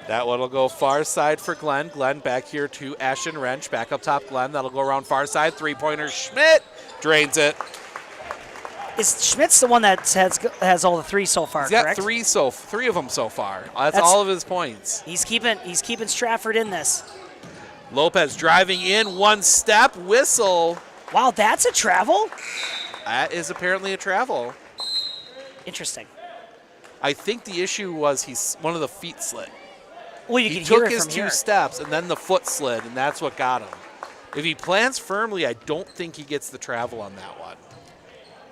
That one will go far side for Glenn. Glenn back here to Ashton Wrench. Back up top, Glenn. That'll go around far side. 3-pointer, Schmidt drains it. Is Schmidt's the one that has all the 3 so far, He's got correct? 3 of them so far. That's all of his points. He's keeping Stratford in this. Lopez driving in, 1 step, whistle. Wow, that's a travel? That is apparently a travel. Interesting. I think the issue was one of the feet slid. Well, you he can hear took it his from 2 here. steps, and then the foot slid, and that's what got him. If he plants firmly, I don't think he gets the travel on that one.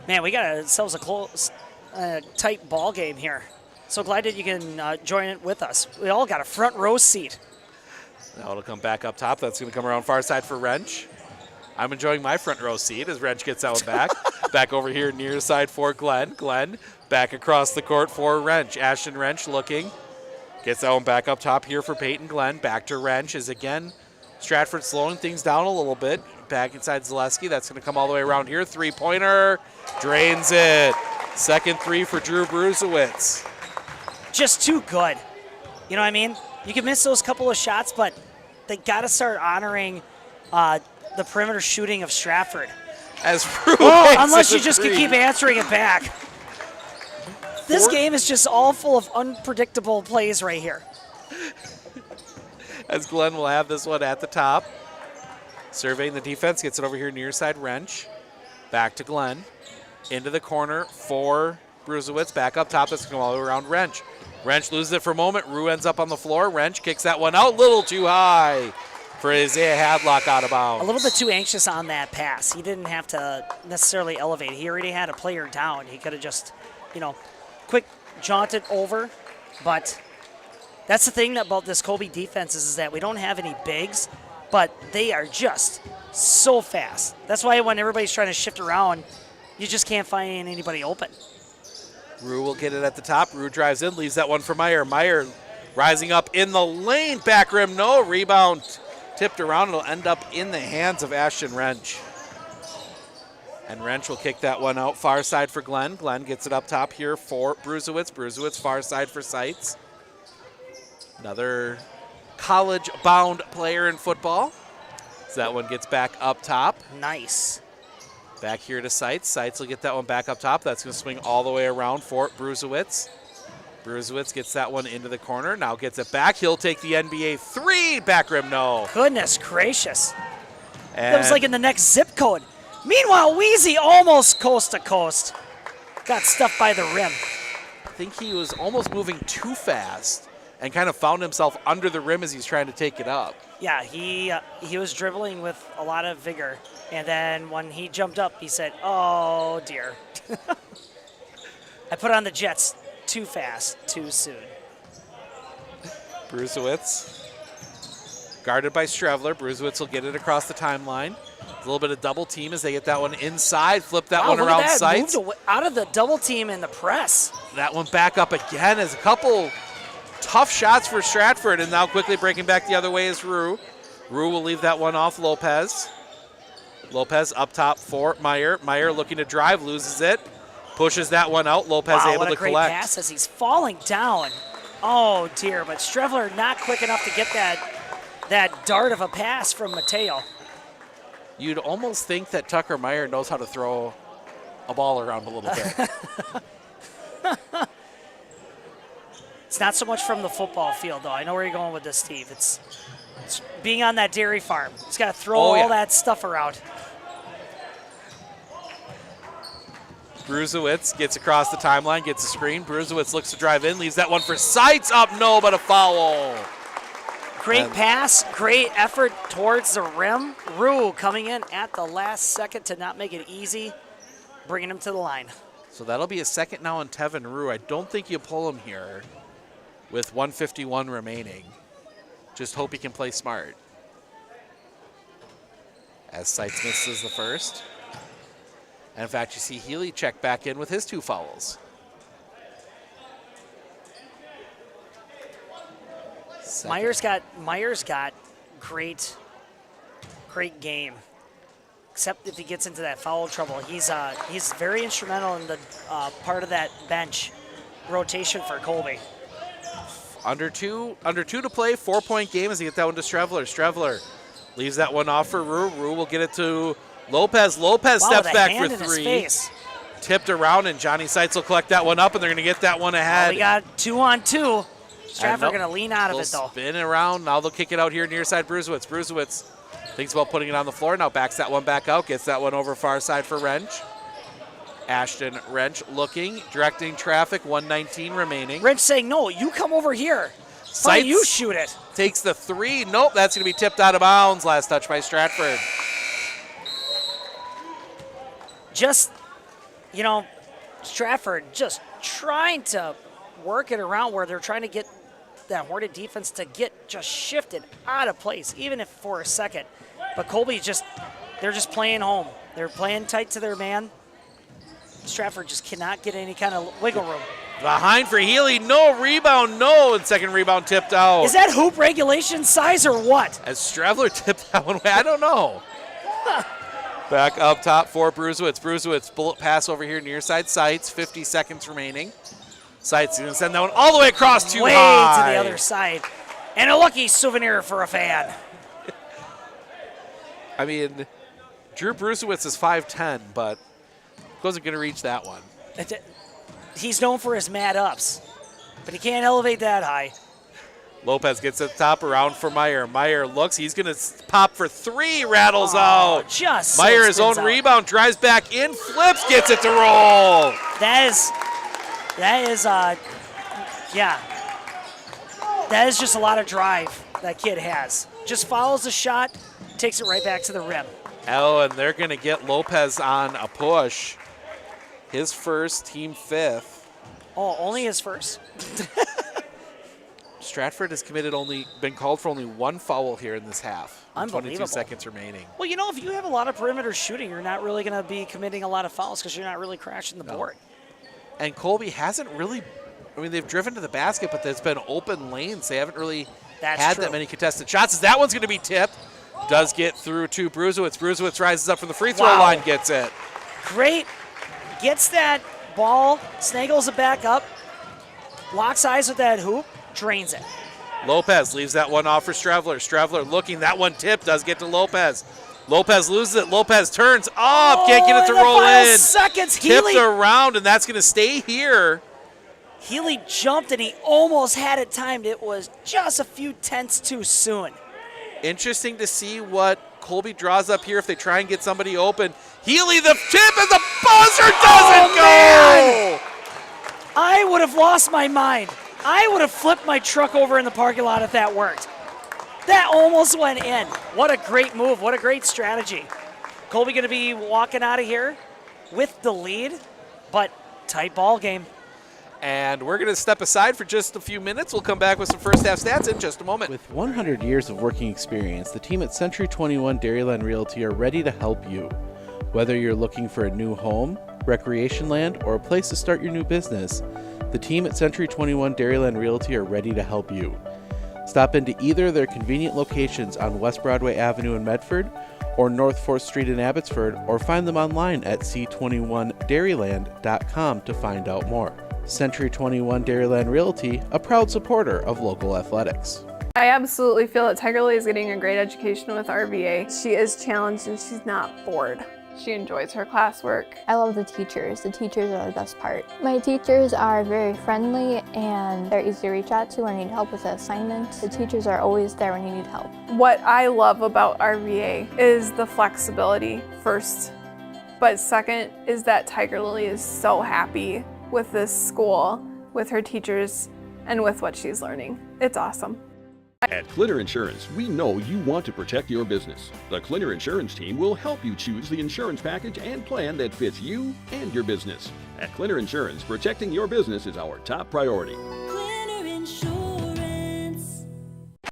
Man, we got ourselves a close, tight ball game here. So glad that you can join it with us. We all got a front row seat. Now it'll come back up top. That's going to come around far side for Wrench. I'm enjoying my front row seat as Wrench gets that one back. Back over here near side for Glenn. Glenn back across the court for Wrench. Ashton Wrench looking. Gets that one back up top here for Peyton Glenn. Back to Wrench as again Stratford slowing things down a little bit. Back inside Zaleski. That's going to come all the way around here. Three-pointer. Drains it. Second three for Drew Brusewitz. Just too good. You know what I mean? You can miss those couple of shots, but they got to start honoring the perimeter shooting of Stratford. As Rue unless you just can keep answering it back. This game is just all full of unpredictable plays right here. As Glenn will have this one at the top. Surveying the defense, gets it over here near side Wrench. Back to Glenn. Into the corner for Brusewitz. Back up top, that's going to go all the way around Wrench. Wrench loses it for a moment. Rue ends up on the floor. Wrench kicks that one out, little too high for Isaiah Hadlock out of bounds. A little bit too anxious on that pass. He didn't have to necessarily elevate. He already had a player down. He could have just, quick jaunted over. But that's the thing about this Colby defense is that we don't have any bigs, but they are just so fast. That's why when everybody's trying to shift around, you just can't find anybody open. Rue will get it at the top. Rue drives in, leaves that one for Meyer. Meyer rising up in the lane. Back rim, no. Rebound tipped around. It'll end up in the hands of Ashton Wrench. And Wrench will kick that one out. Far side for Glenn. Glenn gets it up top here for Brusewitz. Brusewitz far side for Seitz. Another college-bound player in football. So that one gets back up top. Nice. Back here to Seitz. Seitz will get that one back up top. That's going to swing all the way around for Brusewitz. Brusewitz gets that one into the corner. Now gets it back. He'll take the NBA three. Back rim, no. Goodness gracious. And that was like in the next zip code. Meanwhile, Wheezy almost coast to coast. Got stuffed by the rim. I think he was almost moving too fast and kind of found himself under the rim as he's trying to take it up. Yeah, he was dribbling with a lot of vigor. And then when he jumped up, he said, oh, dear. I put on the Jets too fast, too soon. Brusewitz, guarded by Strevler. Brusewitz will get it across the timeline. A little bit of double team as they get that one inside. Flip that one around Seitz. Moved out of the double team in the press. That one back up again as a couple tough shots for Stratford, and now quickly breaking back the other way is Rue. Rue will leave that one off Lopez. Lopez up top for Meyer. Meyer looking to drive, loses it. Pushes that one out. Lopez able to collect. What a great pass as he's falling down. Oh, dear, but Strevler not quick enough to get that dart of a pass from Mateo. You'd almost think that Tucker Meyer knows how to throw a ball around a little bit. It's not so much from the football field, though. I know where you're going with this, Steve. It's being on that dairy farm. He's got to throw all that stuff around. Brusewitz gets across the timeline, gets a screen. Brusewitz looks to drive in, leaves that one for Seitz. Up, no, but a foul. Great pass, great effort towards the rim. Rue coming in at the last second to not make it easy, bringing him to the line. So that'll be a second now on Tevin Rue. I don't think you pull him here with 1:51 remaining. Just hope he can play smart. As Seitz misses the first. And in fact, you see Healy check back in with his 2 fouls. Myers got great game. Except if he gets into that foul trouble, he's very instrumental in the part of that bench rotation for Colby. Under two to play, 4-point game as he gets that one to Strevler. Strevler leaves that one off for Rue. Rue will get it to Lopez. Lopez steps back for 3. Tipped around, and Johnny Seitz will collect that one up, and they're going to get that one ahead. We got 2-on-2. Stratford going to lean out of it, though. Spin around. Now they'll kick it out here near side Brusewitz. Brusewitz thinks about putting it on the floor. Now backs that one back out. Gets that one over far side for Wrench. Ashton Wrench looking, directing traffic, 1:19 remaining. Wrench saying, no, you come over here. Fine, you shoot it. Takes the 3. Nope, that's going to be tipped out of bounds. Last touch by Stratford. Just, Stratford just trying to work it around where they're trying to get that Hornet defense to get just shifted out of place, even if for a second. But Colby they're just playing home. They're playing tight to their man. Stratford just cannot get any kind of wiggle room. Behind for Healy, no rebound, no, and second rebound tipped out. Is that hoop regulation size or what? As Stravler tipped that one away, I don't know. Back up top for Brusewitz. Brusewitz, bullet pass over here near side Sights, 50 seconds remaining. Sights going to send that one all the way across too way high. to the other side. And a lucky souvenir for a fan. I mean, Drew Brusewitz is 5'10", but wasn't going to reach that one. He's known for his mad ups, but he can't elevate that high. Lopez gets at the top, around for Meyer. Meyer looks, he's going to pop for three, rattles out. Just Meyer, his own rebound, drives back in, flips, gets it to roll. That is just a lot of drive that kid has. Just follows the shot, takes it right back to the rim. Oh, and they're going to get Lopez on a push. His first, team fifth. Oh, only his first? Stratford has been called for only one foul here in this half. Unbelievable. 22 seconds remaining. Well, if you have a lot of perimeter shooting, you're not really going to be committing a lot of fouls because you're not really crashing the board. And Colby hasn't really, they've driven to the basket, but there's been open lanes. They haven't really had that many contested shots. As that one's going to be tipped. Does get through to Brusewitz. Brusewitz rises up from the free throw line, gets it. Great. Gets that ball, snagles it back up, locks eyes with that hoop, drains it. Lopez leaves that one off for Stravler. Stravler looking, that one tipped, does get to Lopez. Lopez loses it, Lopez turns up, can't get it to roll in. Seconds, Tipped around, and that's going to stay here. Healy jumped, and he almost had it timed. It was just a few tenths too soon. Interesting to see what Colby draws up here if they try and get somebody open. Healy, the tip, and the buzzer doesn't go! Man. I would have lost my mind. I would have flipped my truck over in the parking lot if that worked. That almost went in. What a great move. What a great strategy. Colby going to be walking out of here with the lead, but tight ball game. And we're going to step aside for just a few minutes. We'll come back with some first half stats in just a moment. With 100 years of working experience, the team at Century 21 Dairyland Realty are ready to help you. Whether you're looking for a new home, recreation land, or a place to start your new business, the team at Century 21 Dairyland Realty are ready to help you. Stop into either of their convenient locations on West Broadway Avenue in Medford or North 4th Street in Abbotsford, or find them online at c21dairyland.com to find out more. Century 21 Dairyland Realty, a proud supporter of local athletics. I absolutely feel that Tiger Lily is getting a great education with RVA. She is challenged and she's not bored. She enjoys her classwork. I love the teachers. The teachers are the best part. My teachers are very friendly and they're easy to reach out to when I need help with an assignment. The teachers are always there when you need help. What I love about RVA is the flexibility first, but second is that Tiger Lily is so happy with this school, with her teachers, and with what she's learning. It's awesome. At Clitter Insurance, we know you want to protect your business. The Clitter Insurance team will help you choose the insurance package and plan that fits you and your business. At Clitter Insurance, protecting your business is our top priority. Clitter Insurance.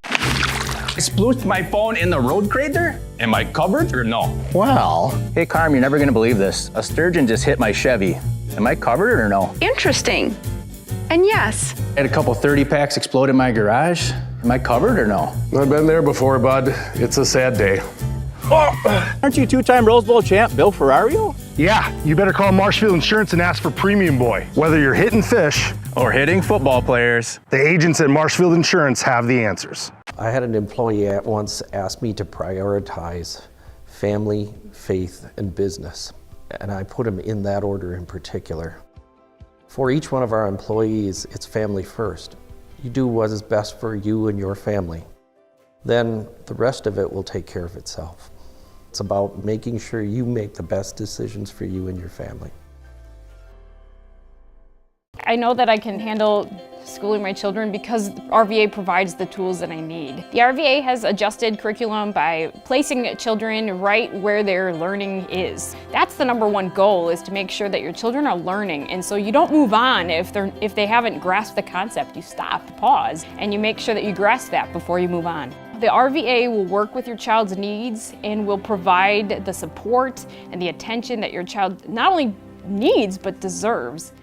I splooshed my phone in the road grader? Am I covered or no? Well, hey Carm, you're never gonna believe this. A sturgeon just hit my Chevy. Am I covered or no? Interesting. And yes. I had a couple 30 packs explode in my garage. Am I covered or no? I've been there before, bud. It's a sad day. Oh. Aren't you two-time Rose Bowl champ Bill Ferrario? Yeah, you better call Marshfield Insurance and ask for Premium Boy. Whether you're hitting fish or hitting football players, the agents at Marshfield Insurance have the answers. I had an employee at once ask me to prioritize family, faith, and business. And I put them in that order in particular. For each one of our employees, it's family first. You do what is best for you and your family. Then the rest of it will take care of itself. It's about making sure you make the best decisions for you and your family. I know that I can handle schooling my children because RVA provides the tools that I need. The RVA has adjusted curriculum by placing children right where their learning is. That's the number one goal, is to make sure that your children are learning, and so you don't move on if they haven't grasped the concept. You stop, pause, and you make sure that you grasp that before you move on. The RVA will work with your child's needs and will provide the support and the attention that your child not only needs but deserves.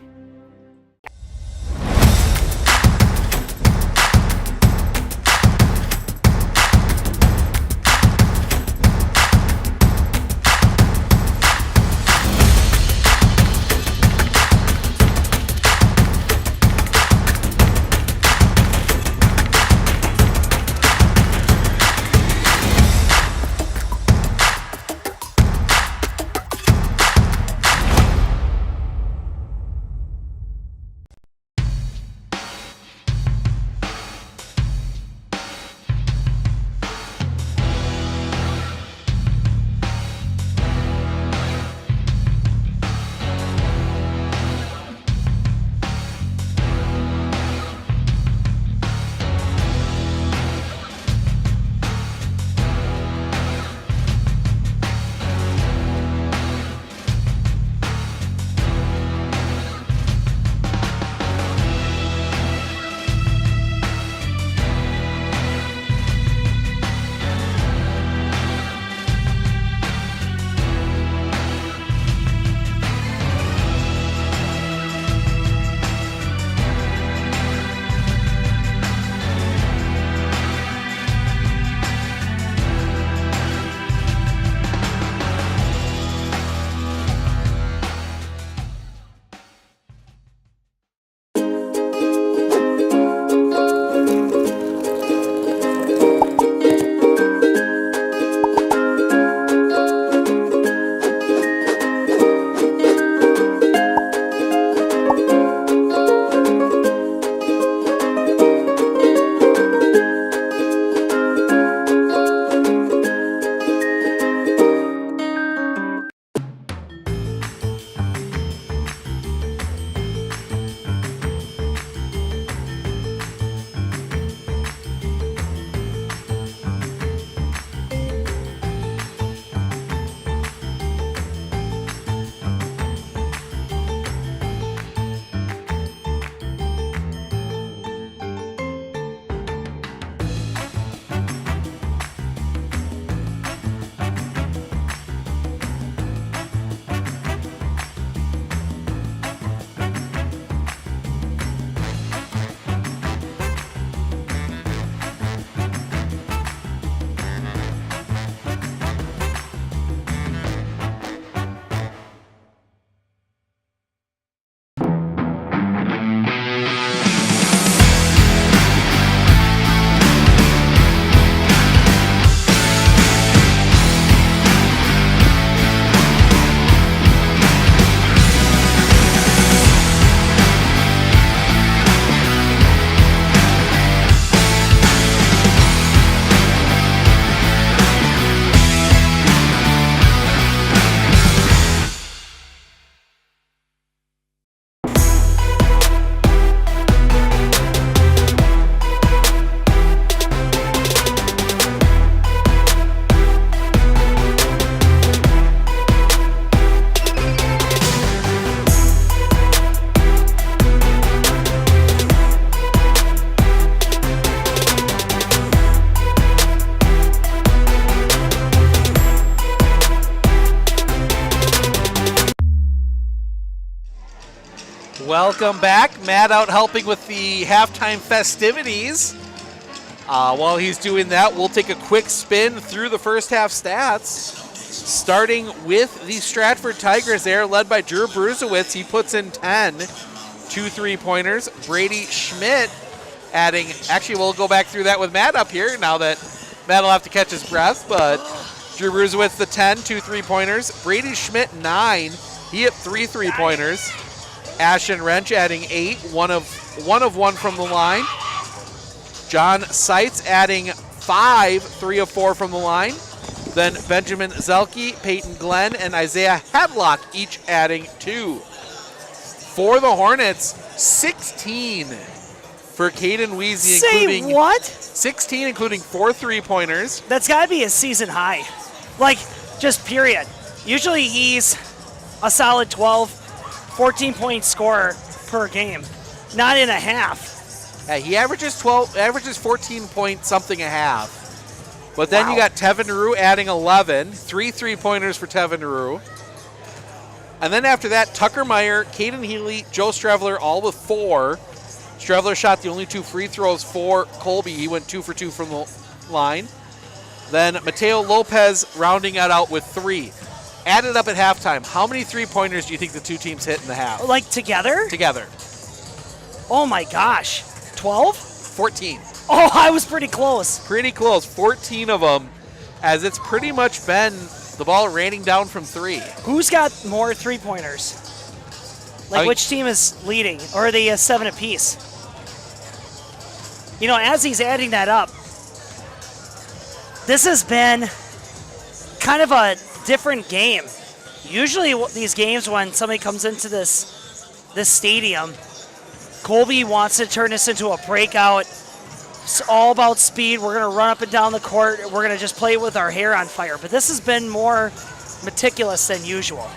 Welcome back. Matt out helping with the halftime festivities. While he's doing that, we'll take a quick spin through the first half stats. Starting with the Stratford Tigers there, led by Drew Brusewitz. He puts in 10, 2 3-pointers. Brady Schmidt adding, actually we'll go back through that with Matt up here now that Matt will have to catch his breath, but Drew Brusewitz the 10, 2 3-pointers. Brady Schmidt 9, he hit 3 3-pointers. Ashton Wrench adding 8, one of one from the line. John Seitz adding 5, 3 of 4 from the line. Then Benjamin Zelke, Peyton Glenn, and Isaiah Hadlock each adding 2. For the Hornets, 16 for Caden Weezy, including what? 16, including 4 3-pointers. That's got to be his season high. Like, just period. Usually he's a solid 12, 14-point scorer per game. Not in a half. Yeah, he averages 14 point something a half. But then you got Tevin Rue adding 11, 3 3-pointers for Tevin Rue. And then after that, Tucker Meyer, Caden Healy, Joe Strevler, all with 4. Strevler shot the only 2 free throws for Colby. He went 2 for 2 from the line. Then Mateo Lopez rounding it out with 3. Added up at halftime, how many 3-pointers do you think the two teams hit in the half? Like together? Together. Oh my gosh. 12? 14. Oh, I was pretty close. Pretty close. 14 of them, as it's pretty much been the ball raining down from 3. Who's got more 3-pointers? Like, which team is leading? Or are they 7 apiece? You know, as he's adding that up, this has been kind of a different game. Usually these games, when somebody comes into this stadium, Colby wants to turn this into a breakout. It's all about speed. We're going to run up and down the court. We're going to just play with our hair on fire. But this has been more meticulous than usual.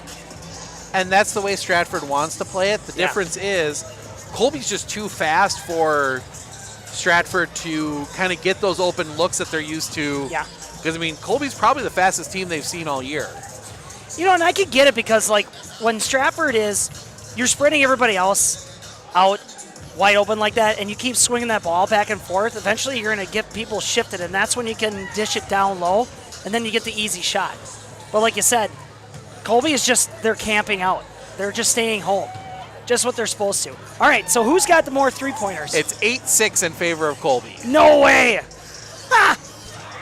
And that's the way Stratford wants to play it. The difference is Colby's just too fast for Stratford to kind of get those open looks that they're used to. Yeah. Because, I mean, Colby's probably the fastest team they've seen all year. You know, and I could get it because, like, when Stratford you're spreading everybody else out wide open like that, and you keep swinging that ball back and forth, eventually you're going to get people shifted, and that's when you can dish it down low, and then you get the easy shot. But like you said, Colby is they're camping out. They're just staying home. Just what they're supposed to. All right, so who's got the more 3-pointers? It's 8-6 in favor of Colby. No way! Ah!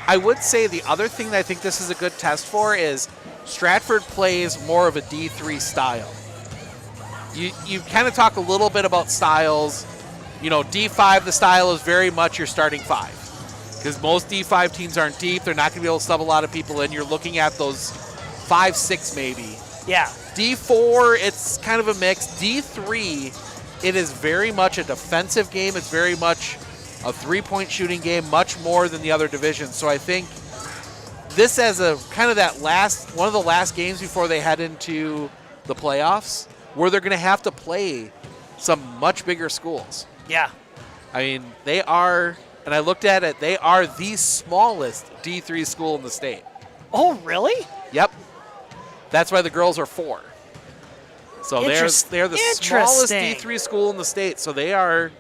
I would say the other thing that I think this is a good test for is Stratford plays more of a D3 style. You kind of talk a little bit about styles. You know, D5, the style is very much your starting 5. Because most D5 teams aren't deep. They're not going to be able to sub a lot of people in. You're looking at those 5-6 maybe. Yeah. D4, it's kind of a mix. D3, it is very much a defensive game. It's very much a 3-point shooting game, much more than the other divisions. So I think this as a kind of one of the last games before they head into the playoffs, where they're going to have to play some much bigger schools. Yeah. I mean, they are, and I looked at it, they are the smallest D3 school in the state. Oh, really? Yep. That's why the girls are 4. So they're the smallest D3 school in the state. So they are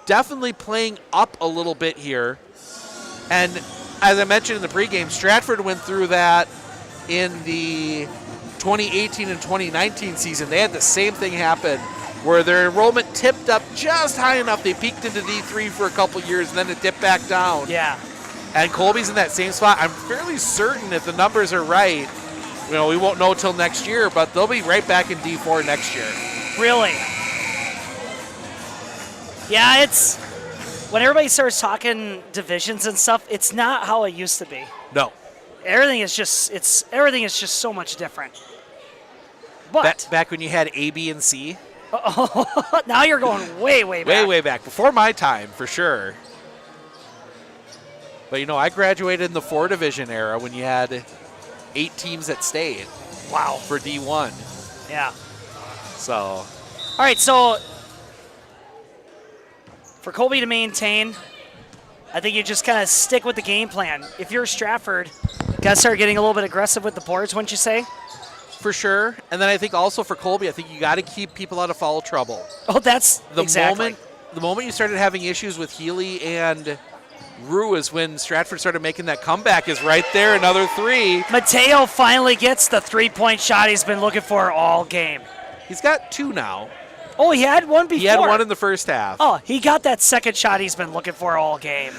definitely playing up a little bit here. And as I mentioned in the pregame, Stratford went through that in the 2018 and 2019 season. They had the same thing happen where their enrollment tipped up just high enough. They peaked into D3 for a couple years, and then it dipped back down. Yeah. And Colby's in that same spot. I'm fairly certain if the numbers are right, you know, we won't know till next year, but they'll be right back in D4 next year. Really? Yeah, it's when everybody starts talking divisions and stuff, it's not how it used to be. No. Everything is just so much different. But back when you had A, B, and C. Now you're going way back. Way back. Before my time, for sure. But, you know, I graduated in the 4-division era when you had 8 teams that stayed. Wow. For D1. Yeah. So. All right, so for Colby to maintain, I think you just kind of stick with the game plan. If you're Stratford, got to start getting a little bit aggressive with the boards, wouldn't you say? For sure. And then I think also for Colby, I think you got to keep people out of foul trouble. Oh, that's The moment you started having issues with Healy and Rue is when Stratford started making that comeback. Is right there, another 3. Mateo finally gets the 3-point shot he's been looking for all game. He's got 2 now. Oh, he had one before. He had one in the first half. Oh, he got that second shot he's been looking for all game.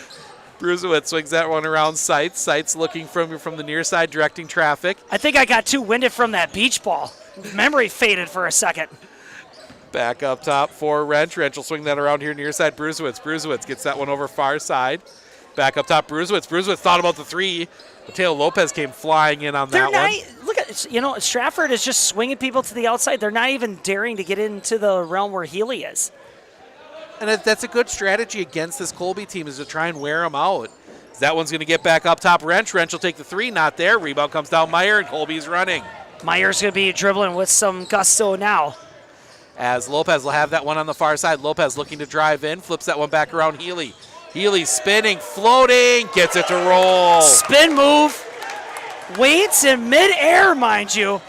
Brusewitz swings that one around Seitz. Seitz looking from the near side, directing traffic. I think I got too winded from that beach ball. Memory faded for a second. Back up top for Wrench. Wrench will swing that around here near side. Brusewitz. Brusewitz gets that one over far side. Back up top, Bruzewitz. Bruzewitz thought about the three. Mateo Lopez came flying in on that one. Look at, Stratford is just swinging people to the outside. They're not even daring to get into the realm where Healy is. And that's a good strategy against this Colby team, is to try and wear them out. That one's going to get back up top. Wrench will take the three. Not there. Rebound comes down Meyer, and Colby's running. Meyer's going to be dribbling with some gusto now. As Lopez will have that one on the far side. Lopez looking to drive in. Flips that one back around Healy. Healy spinning, floating, gets it to roll. Spin move. Waits in midair, mind you.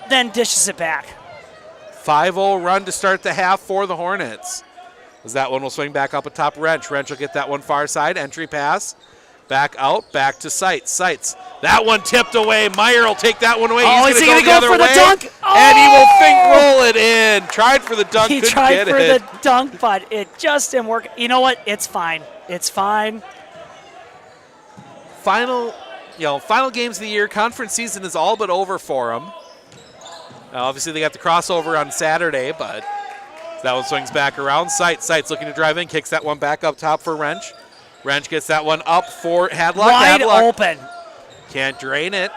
Then dishes it back. 5-0 run to start the half for the Hornets. As that one will swing back up atop Wrench. Wrench will get that one far side. Entry pass. Back out. Back to Seitz. Seitz. That one tipped away. Meyer will take that one away. Oh, He's is he going to go for way, the dunk? Oh! And he will roll it in. Tried for the dunk. He couldn't tried get for it. the dunk, but it just didn't work. You know what? It's fine. It's fine. Final games of the year. Conference season is all but over for them. Now, obviously, they got the crossover on Saturday, but that one swings back around. Seitz looking to drive in, kicks that one back up top for Wrench. Wrench gets that one up for Hadlock. Wide Hadlock open. Can't drain it.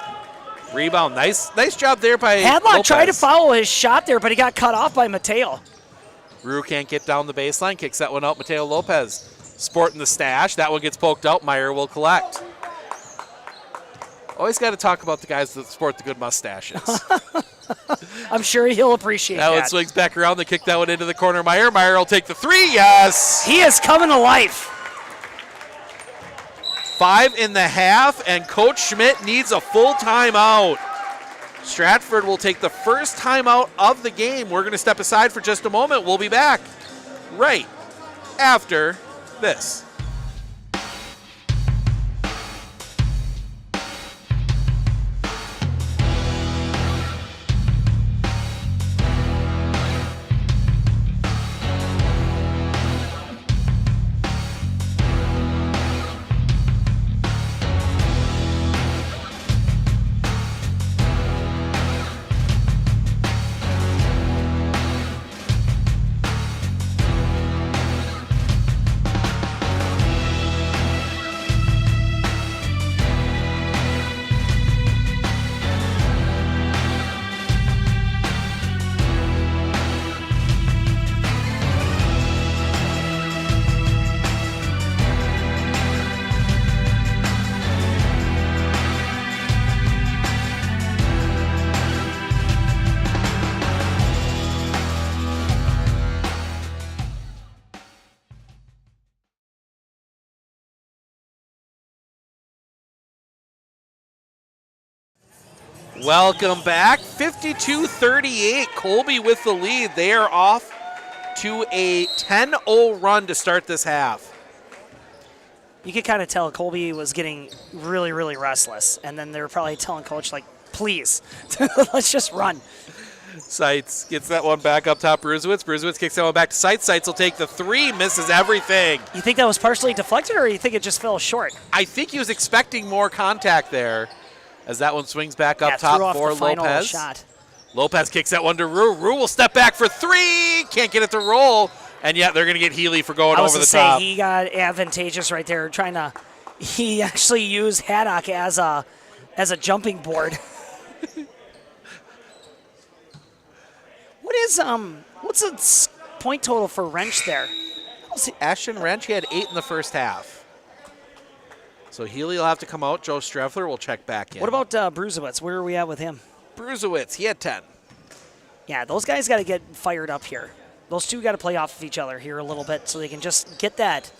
Rebound. Nice job there by Hadlock Lopez. tried to follow his shot there, but he got cut off by Mateo. Rue can't get down the baseline, kicks that one out. Mateo Lopez sporting the stash. That one gets poked out. Meyer will collect. Always got to talk about the guys that sport the good mustaches. I'm sure he'll appreciate that. That one swings back around. They kick that one into the corner. Meyer will take the three. Yes. He is coming to life. 5 in the half, and Coach Schmidt needs a full timeout. Stratford will take the first timeout of the game. We're going to step aside for just a moment. We'll be back right after this. Welcome back. 52-38. Colby with the lead. They are off to a 10-0 run to start this half. You could kind of tell Colby was getting really, really restless. And then they were probably telling Coach, like, please, let's just run. Seitz gets that one back up top. Bruzewitz kicks that one back to Seitz. Seitz will take the three, misses everything. You think that was partially deflected, or you think it just fell short? I think he was expecting more contact there. As that one swings back up top for Lopez. Shot. Lopez kicks that one to Rue. Rue will step back for three. Can't get it to roll. And yet they're going to get Healy for going over the top. He got advantageous right there. He actually used Haddock as a jumping board. What's the point total for Wrench there? Ashton Wrench, he had 8 in the first half. So Healy will have to come out. Joe Streffler will check back in. What about Bruzewitz? Where are we at with him? Bruzewitz, he had 10. Yeah, those guys got to get fired up here. Those two got to play off of each other here a little bit so they can just get that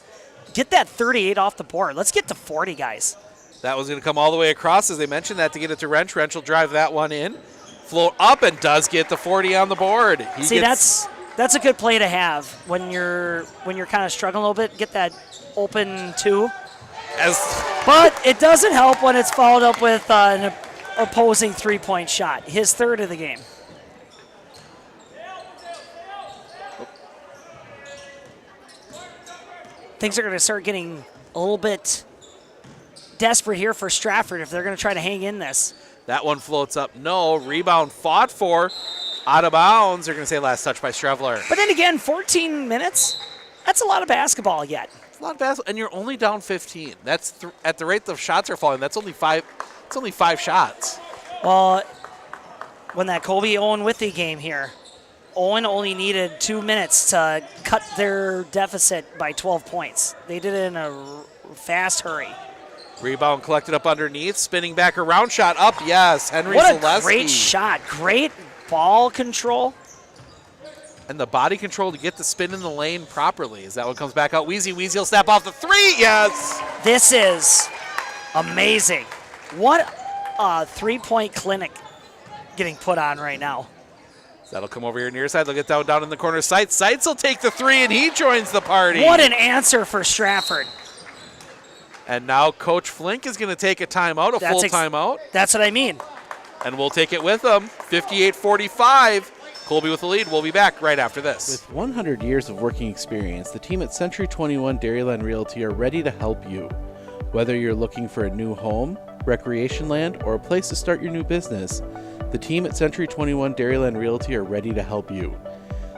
38 off the board. Let's get to 40, guys. That was going to come all the way across, as they mentioned that, to get it to Wrench. Wrench will drive that one in, float up, and does get the 40 on the board. That's a good play to have when you're kind of struggling a little bit. Get that open two. But it doesn't help when it's followed up with an opposing three-point shot. His third of the game. Things are going to start getting a little bit desperate here for Stratford if they're going to try to hang in this. That one floats up. No. Rebound fought for. Out of bounds. They're going to say last touch by Strevler. But then again, 14 minutes, that's a lot of basketball yet. a lot of basketball, and you're only down 15. That's at the rate the shots are falling. That's only 5. It's only 5 shots. Well, when that Colby Owen Withy game here, Owen only needed 2 minutes to cut their deficit by 12 points. They did it in a fast hurry. Rebound collected up underneath, spinning back around, shot up, yes. Henry What Zaleski. a great shot. Great ball control. And the body control to get the spin in the lane properly. As that one comes back out, Weezy will snap off the 3, yes. This is amazing. What a three-point clinic getting put on right now. That'll come over here near side. They'll get down in the corner. Seitz will take the 3, and he joins the party. What an answer for Stratford. And now Coach Flink is going to take a timeout, a full timeout. That's what I mean. And we'll take it with them. 58-45. Colby with the lead. We'll be back right after this. With 100 years of working experience, the team at Century 21 Dairyland Realty are ready to help you. Whether you're looking for a new home, recreation land, or a place to start your new business, the team at Century 21 Dairyland Realty are ready to help you.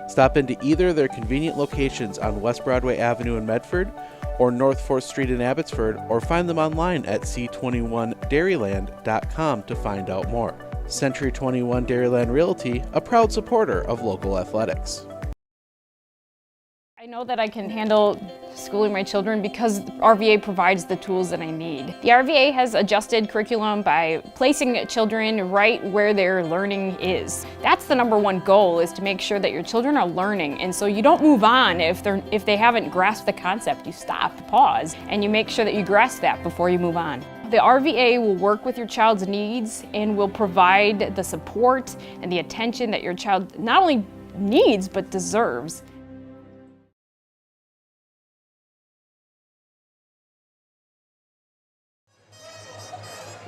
Stop into either of their convenient locations on West Broadway Avenue in Medford or North 4th Street in Abbotsford, or find them online at c21dairyland.com to find out more. Century 21 Dairyland Realty, a proud supporter of local athletics. I know that I can handle schooling my children because RVA provides the tools that I need. The RVA has adjusted curriculum by placing children right where their learning is. That's the #1 goal, is to make sure that your children are learning, and so you don't move on if they haven't grasped the concept. You stop, pause, and you make sure that you grasp that before you move on. The RVA will work with your child's needs and will provide the support and the attention that your child not only needs but deserves.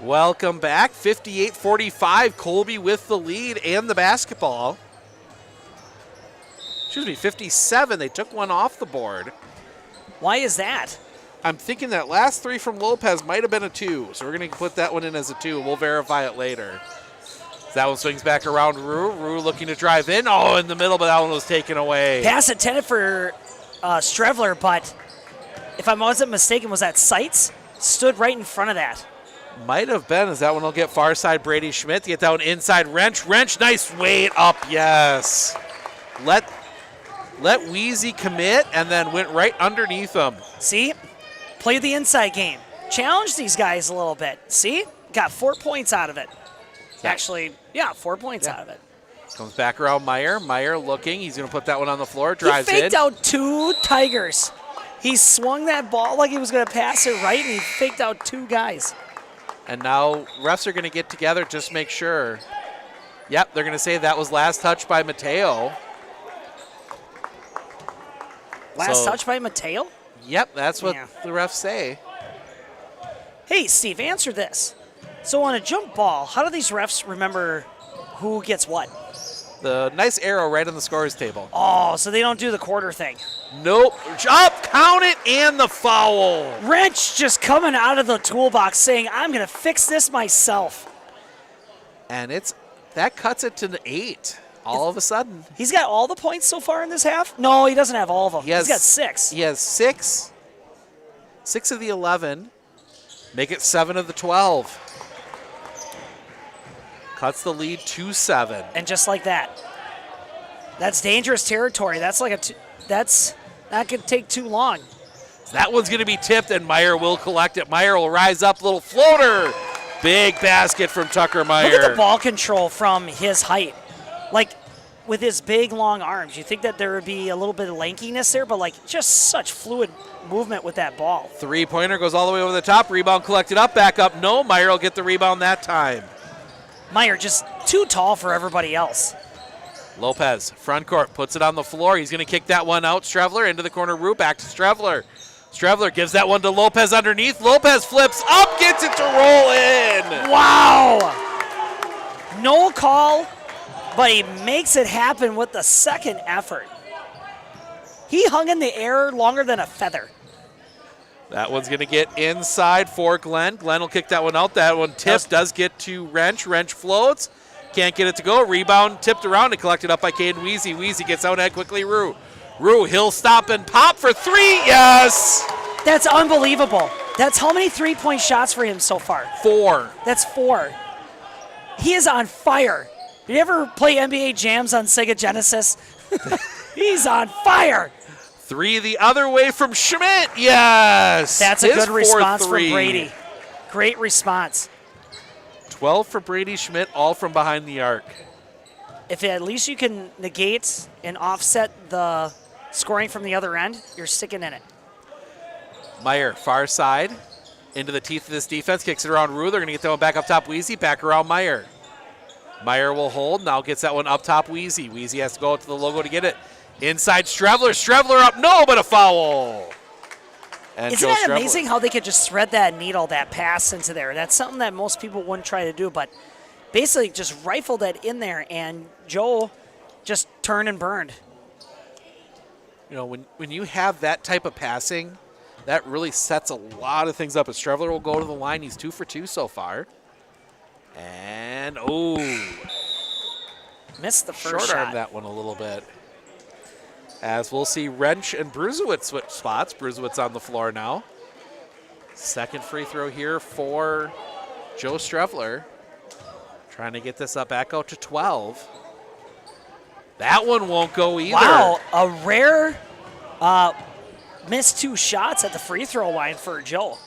Welcome back. 58-45. Colby with the lead and the basketball. Excuse me, 57. They took one off the board. Why is that? I'm thinking that last 3 from Lopez might have been a 2, so we're going to put that one in as a 2. We'll verify it later. That one swings back around Rue. Rue looking to drive in. Oh, in the middle, but that one was taken away. Pass intended for Strevler, but if I wasn't mistaken, was that Seitz? Stood right in front of that. Might have been, as that one will get far side Brady Schmidt to get that one inside. Wrench, nice weight up, yes. Let Weezy commit and then went right underneath him. See? Play the inside game. Challenge these guys a little bit. See? Got 4 points out of it. Actually, yeah, 4 points out of it. Comes back around Meyer. Meyer looking. He's going to put that one on the floor. Drives in. He faked out 2 Tigers. He swung that ball like he was going to pass it right, and he faked out 2 guys. And now refs are going to get together, just make sure. Yep, they're going to say that was last touch by Mateo. Last touch by Mateo? Yep, that's what the refs say. Hey, Steve, answer this. So on a jump ball, how do these refs remember who gets what? The nice arrow right on the scorer's table. Oh, so they don't do the quarter thing. Nope. Up, count it, and the foul. Wrench just coming out of the toolbox saying, I'm going to fix this myself. And that cuts it to the 8 all of a sudden. He's got all the points so far in this half? No, he doesn't have all of them. He's got 6. He has 6. 6 of the 11. Make it 7 of the 12. Cuts the lead to 7. And just like that. That's dangerous territory. That's like that could take too long. That one's going to be tipped, and Meyer will collect it. Meyer will rise up, little floater. Big basket from Tucker Meyer. Look at the ball control from his height. Like, with his big, long arms, you think that there would be a little bit of lankiness there, but, like, just such fluid movement with that ball. 3-pointer goes all the way over the top. Rebound collected up, back up. No, Meyer will get the rebound that time. Meyer just too tall for everybody else. Lopez, front court, puts it on the floor. He's going to kick that one out. Strevler into the corner. Rue back to Strevler. Strevler gives that one to Lopez underneath. Lopez flips up, gets it to roll in. Wow. No call, but he makes it happen with the second effort. He hung in the air longer than a feather. That one's going to get inside for Glenn. Glenn will kick that one out. That one tipped, does get to Wrench. Wrench floats. Can't get it to go. Rebound tipped around and collected up by Caden Weezy. Weezy gets out ahead quickly. Rue, he'll stop and pop for 3. Yes! That's unbelievable. That's how many three-point shots for him so far? 4. That's 4. He is on fire. Did you ever play NBA Jams on Sega Genesis? He's on fire. 3 the other way from Schmidt. Yes. That's a good response from 4-3. Brady. Great response. 12 for Brady Schmidt, all from behind the arc. If at least you can negate and offset the scoring from the other end, you're sticking in it. Meyer, far side, into the teeth of this defense, kicks it around Rue. They're going to get that one back up top. Weezy, back around Meyer. Meyer will hold, now gets that one up top Weezy. Weezy has to go out to the logo to get it. Inside Strevler, Strevler up, no, but a foul. And Isn't that amazing how they could just thread that needle, that pass into there? That's something that most people wouldn't try to do, but basically just rifled that in there, and Joe just turned and burned. You know, when you have that type of passing, that really sets a lot of things up. As Strevler will go to the line, he's 2 for 2 so far. And, missed the first short arm shot. that one a little bit. As we'll see Wrench and Bruzewitz switch spots. Bruzewitz on the floor now. Second free throw here for Joe Strevler. Trying to get this up back out to 12. That one won't go either. Wow, a rare missed 2 shots at the free throw line for Joe.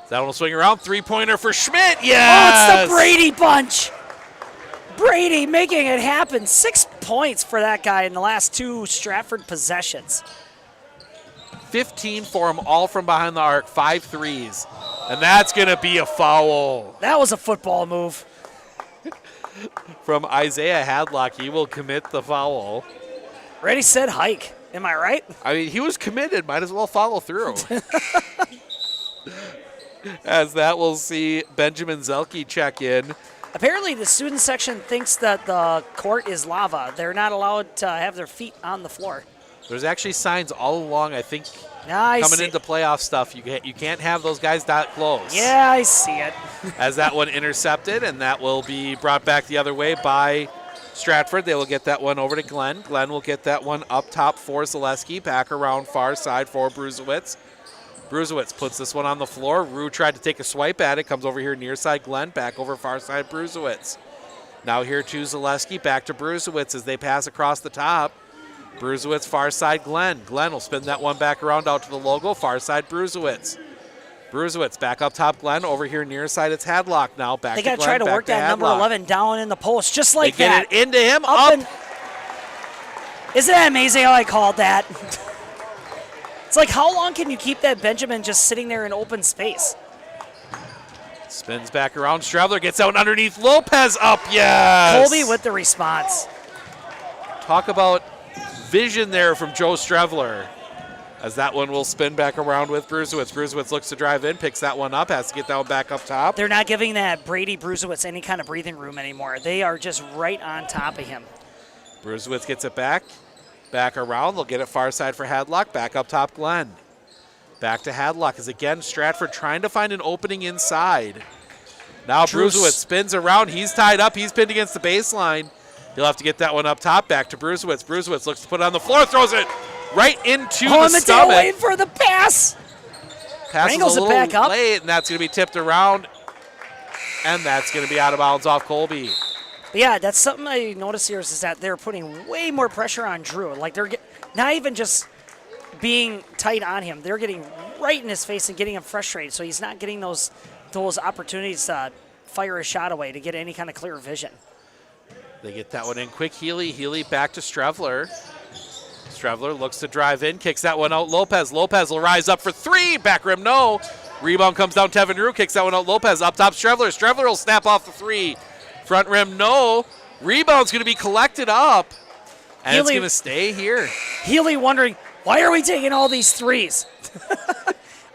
That one will swing around. Three-pointer for Schmidt. Oh, Yes! it's the Brady bunch. Brady making it happen. 6 points for that guy in the last 2 Stratford possessions. 15 for him, all from behind the arc. 5 threes. And that's going to be a foul. That was a football move. From Isaiah Hadlock, he will commit the foul. Ready, set, hike. Am I right? I mean, he was committed. Might as well follow through. As that will see Benjamin Zelke check in. Apparently, the student section thinks that the court is lava. They're not allowed to have their feet on the floor. There's actually signs all along, I think, I coming see. into playoff stuff. You can't have those guys that close. Yeah, I see it. As that one intercepted, and that will be brought back the other way by Stratford. They will get that one over to Glenn. Glenn will get that one up top for Zaleski, back around far side for Bruzewitz. Bruzewitz puts this one on the floor. Rue tried to take a swipe at it. Comes over here near side Glenn. Back over far side Bruzewitz. Now here to Zaleski. Back to Bruzewitz as they pass across the top. Bruzewitz far side Glenn. Glenn will spin that one back around out to the logo. Far side Bruzewitz. Bruzewitz back up top Glenn. Over here near side it's Hadlock now. Back They to got to Glenn. try to back work that Hadlock. number 11 down in the post, just like they that. get it into him. Up. Isn't that amazing how I called that? It's like, how long can you keep that Benjamin just sitting there in open space? Spins back around. Strevler gets out underneath. Lopez up. Yes. Colby with the response. Talk about vision there from Joe Strevler. As that one will spin back around with Bruzewitz. Bruzewitz looks to drive in, picks that one up, has to get that one back up top. They're not giving that Brady Bruzewitz any kind of breathing room anymore. They are just right on top of him. Bruzewitz gets it back around. They'll get it far side for Hadlock. Back up top, Glenn. Back to Hadlock as again Stratford trying to find an opening inside. Now Bruzewitz spins around. He's tied up. He's pinned against the baseline. He'll have to get that one up top. Back to Bruzewitz. Bruzewitz looks to put it on the floor. Throws it right into the stomach. Waiting for the pass. Passes Wrangles a little it back up. late, and that's going to be tipped around. And that's going to be out of bounds off Colby. But yeah, that's something I noticed here is that they're putting way more pressure on Drew. Like they're not even just being tight on him. They're getting right in his face and getting him frustrated. So he's not getting those opportunities to fire a shot away to get any kind of clear vision. They get that one in quick. Healy back to Strevler. Strevler looks to drive in, kicks that one out. Lopez will rise up for 3. Back rim, no. Rebound comes down. Tevin Rue kicks that one out. Lopez up top. Strevler will snap off the 3. Front rim, no. Rebound's going to be collected up. And it's going to stay here. Healy wondering, why are we taking all these threes?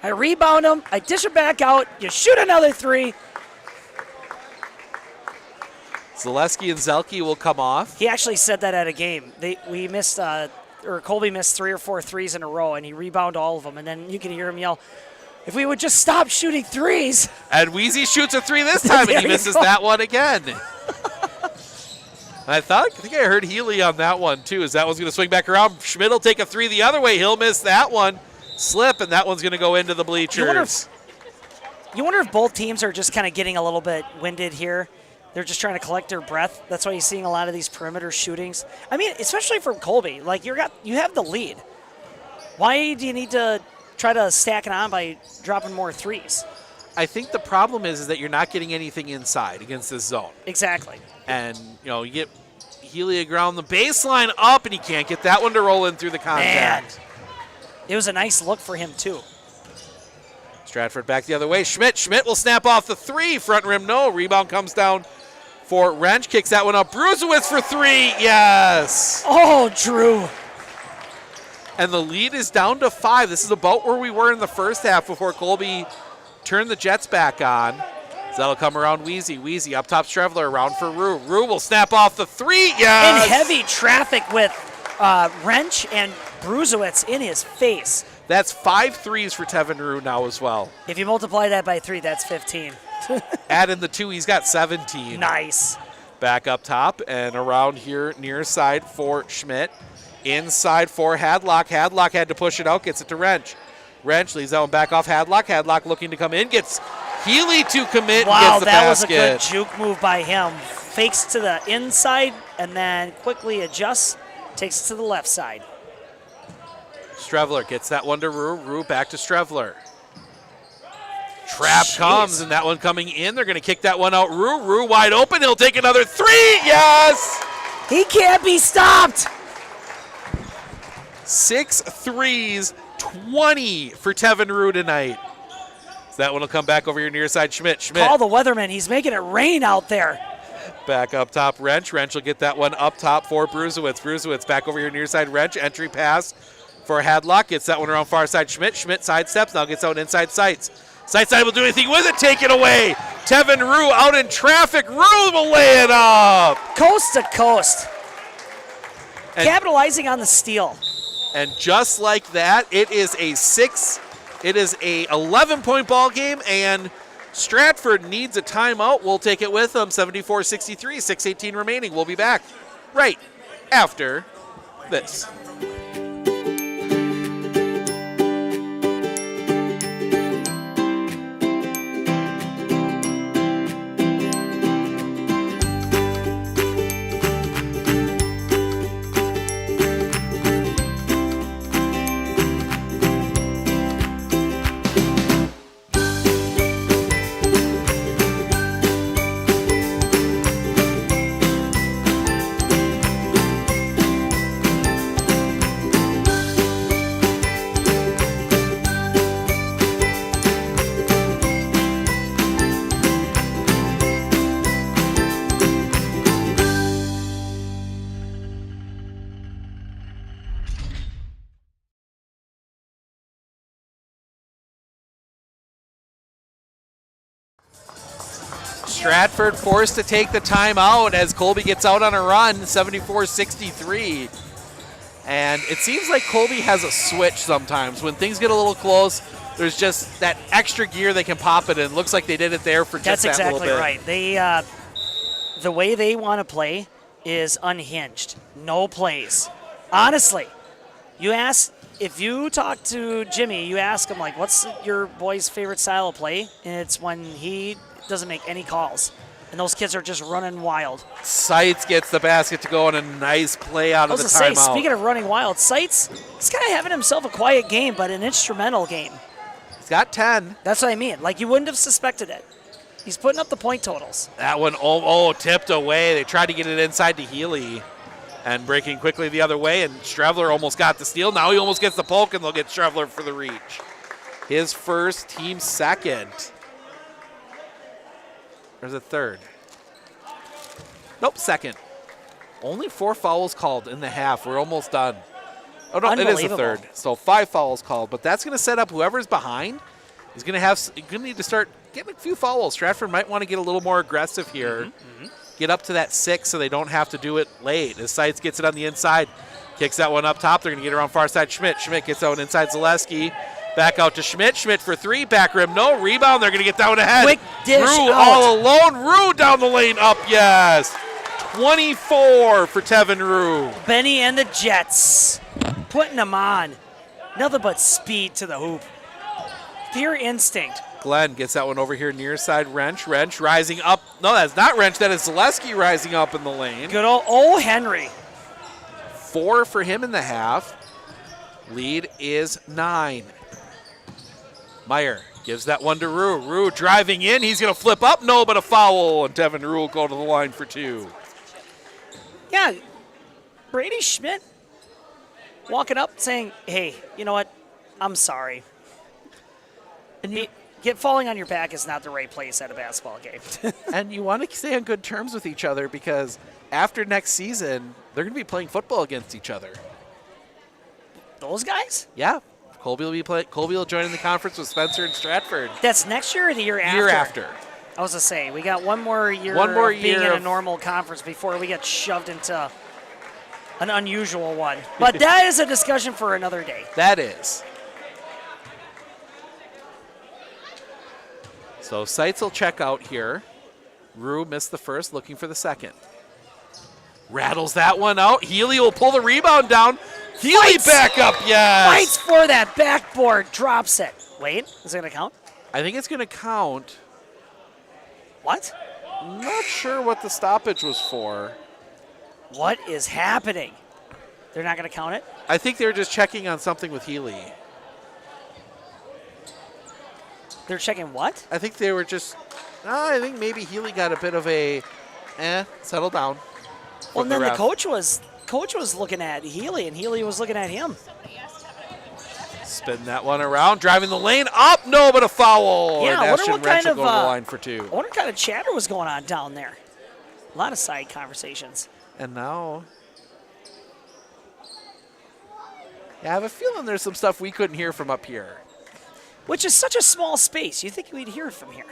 I rebound them, I dish it back out, you shoot another 3. Zaleski and Zelke will come off. He actually said that at a game. Colby missed 3 or 4 threes in a row, and he rebounded all of them. And then you can hear him yell, if we would just stop shooting threes. And Weezy shoots a 3 this time, and he misses that one again. I think I heard Healy on that one, too, as that one's going to swing back around. Schmidt will take a 3 the other way. He'll miss that one. slip, and that one's going to go into the bleachers. You wonder if both teams are just kind of getting a little bit winded here. They're just trying to collect their breath. That's why you're seeing a lot of these perimeter shootings. I mean, especially from Colby. Like, you have the lead. Why do you need to try to stack it on by dropping more threes? I think the problem is that you're not getting anything inside against this zone. Exactly. And, you get Healy around the baseline up, and he can't get that one to roll in through the contact. Man. It was a nice look for him, too. Stratford back the other way. Schmidt will snap off the three. Front rim, no. Rebound comes down for Wrench. Kicks that one up. Brusewitz for three. Yes. Oh, Drew. And the lead is down to 5. This is about where we were in the first half before Colby turned the Jets back on. So that'll come around Wheezy. Wheezy up top, Strevler around for Rue. Rue will snap off the three. Yes. In heavy traffic with Wrench and Brusewitz in his face. That's 5 threes for Tevin Rue now as well. If you multiply that by 3, that's 15. Add in the 2, he's got 17. Nice. Back up top and around here near side for Schmidt. Inside for Hadlock. Hadlock had to push it out, gets it to Wrench. Wrench leaves that one back off Hadlock. Hadlock looking to come in, gets Healy to commit. Wow, and gets the that basket. was a good juke move by him. Fakes to the inside and then quickly adjusts, takes it to the left side. Strevler gets that one to Rue. Rue back to Strevler. Trap comes, and that one coming in. They're going to kick that one out. Rue wide open. He'll take another 3. Yes! He can't be stopped. 6 threes, 20 for Tevin Rue tonight. So that one will come back over your near side. Schmidt. Call the weatherman. He's making it rain out there. Back up top, Wrench. Wrench will get that one up top for Brusewitz. Brusewitz back over your near side. Wrench, entry pass for Hadlock. Gets that one around far side. Schmidt sidesteps. Now gets out inside Sights. Sights will do anything with it. Take it away. Tevin Rue out in traffic. Rue will lay it up. Coast to coast. And capitalizing on the steal. And just like that, it is a 11-point ball game, and Stratford needs a timeout. We'll take it with them. 74-63, 6:18 remaining. We'll be back right after this. Stratford forced to take the timeout as Colby gets out on a run, 74-63. And it seems like Colby has a switch sometimes. When things get a little close, there's just that extra gear they can pop it in. Looks like they did it there for just that little bit. That's exactly right. The way they want to play is unhinged. No plays. Honestly, if you talk to Jimmy, you ask him, like, what's your boy's favorite style of play? And it's when he doesn't make any calls. And those kids are just running wild. Sights gets the basket to go on a nice play out of the timeout. Speaking of running wild, Sights, he's kind of having himself a quiet game, but an instrumental game. He's got 10. That's what I mean. Like, you wouldn't have suspected it. He's putting up the point totals. That one, tipped away. They tried to get it inside to Healy. And breaking quickly the other way, and Strevler almost got the steal. Now he almost gets the poke, and they'll get Strevler for the reach. His first, team second. There's a third. Nope, second. Only 4 fouls called in the half. We're almost done. Oh, no, it is a third. So 5 fouls called, but that's going to set up whoever's behind. He's going to need to start getting a few fouls. Stratford might want to get a little more aggressive here. Get up to that 6 so they don't have to do it late. As Sights gets it on the inside, kicks that one up top. They're going to get around far side. Schmidt gets out inside Zaleski. Back out to Schmidt. Schmidt for 3. Back rim, no. Rebound. They're going to get down ahead. Quick dish Rue out. all alone. Rue down the lane. Up, yes. 24 for Tevin Rue. Benny and the Jets putting them on. Nothing but speed to the hoop. Pure instinct. Glenn gets that one over here near side. Wrench rising up. No, that's not Wrench. That is Zaleski rising up in the lane. Good old Henry. 4 for him in the half. Lead is 9. Meyer gives that one to Rue. Rue driving in. He's going to flip up. No, but a foul. And Tevin Rue will go to the line for 2. Yeah, Brady Schmidt walking up saying, hey, you know what? I'm sorry. And falling on your back is not the right place at a basketball game. And you want to stay on good terms with each other because after next season, they're going to be playing football against each other. Those guys? Yeah. Colby will join in the conference with Spencer and Stratford. That's next year or the year after? Year after. I was going to say, we got one more year being in a normal conference before we get shoved into an unusual one. But that is a discussion for another day. That is. So Seitz will check out here. Rue missed the first, looking for the second. Rattles that one out. Healy will pull the rebound down. Healy back up, yes. Fights for that backboard, drops it. Wait, is it going to count? I think it's going to count. What? Not sure what the stoppage was for. What is happening? They're not going to count it? I think they were just checking on something with Healy. They're checking what? I think they were just, I think maybe Healy got a bit of a, settle down. Well, and then the coach was looking at Healy, and Healy was looking at him. Spin that one around, driving the lane up, no, but a foul. Yeah, and I wonder Ashton what Wrench kind will of go to the line for 2. I wonder what kind of chatter was going on down there. A lot of side conversations. And now, I have a feeling there's some stuff we couldn't hear from up here. Which is such a small space. You think we'd hear it from here.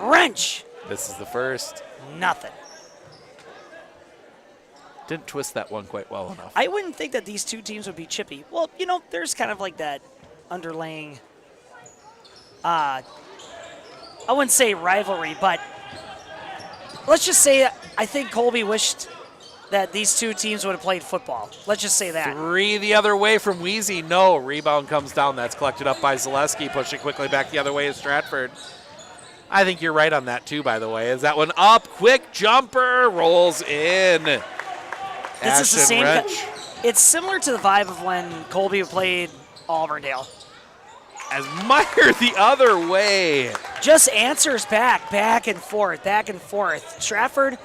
Wrench. This is the first. Nothing. Didn't twist that one quite well enough. I wouldn't think that these two teams would be chippy. Well, there's kind of like that underlying, I wouldn't say rivalry, but let's just say I think Colby wished that these two teams would have played football. Let's just say that. 3 the other way from Wheezy. No, rebound comes down. That's collected up by Zaleski, pushing quickly back the other way is Stratford. I think you're right on that too, by the way. Is that one up? Quick jumper, rolls in. This is the same. It's similar to the vibe of when Colby played Auburndale. As Meyer the other way. Just answers back and forth. Stratford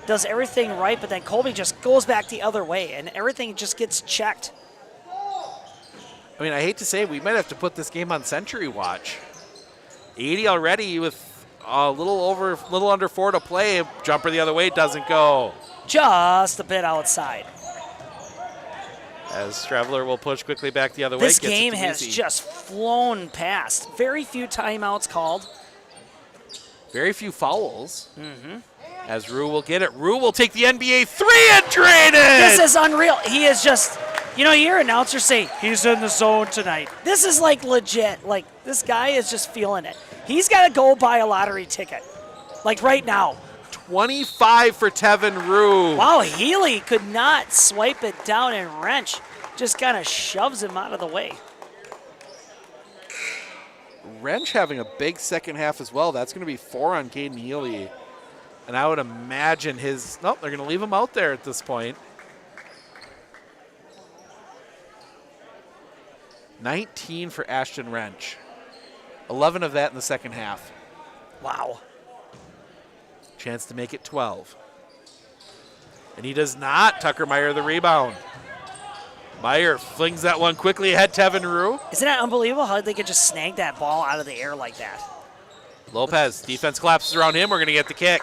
does everything right, but then Colby just goes back the other way, and everything just gets checked. I mean, I hate to say, we might have to put this game on Century Watch. 80 already with a little under 4 to play. Jumper the other way doesn't go. Just a bit outside. As Straveler will push quickly back the other way. This game has just flown past. Very few timeouts called. Very few fouls. Mm-hmm. As Rue will get it. Rue will take the NBA 3 and drain it! This is unreal. He is just, you hear announcers say, he's in the zone tonight. This is like legit. Like, this guy is just feeling it. He's got to go buy a lottery ticket. Like right now. 25 for Tevin Rue. Wow, Healy could not swipe it down, and Wrench just kind of shoves him out of the way. Wrench having a big second half as well. That's going to be 4 on Caden Healy. And I would imagine they're going to leave him out there at this point. 19 for Ashton Wrench. 11 of that in the second half. Wow. Chance to make it 12. And he does not. Tucker Meyer the rebound. Meyer flings that one quickly ahead Tevin Rue. Isn't that unbelievable how they could just snag that ball out of the air like that? Lopez, defense collapses around him. We're going to get the kick.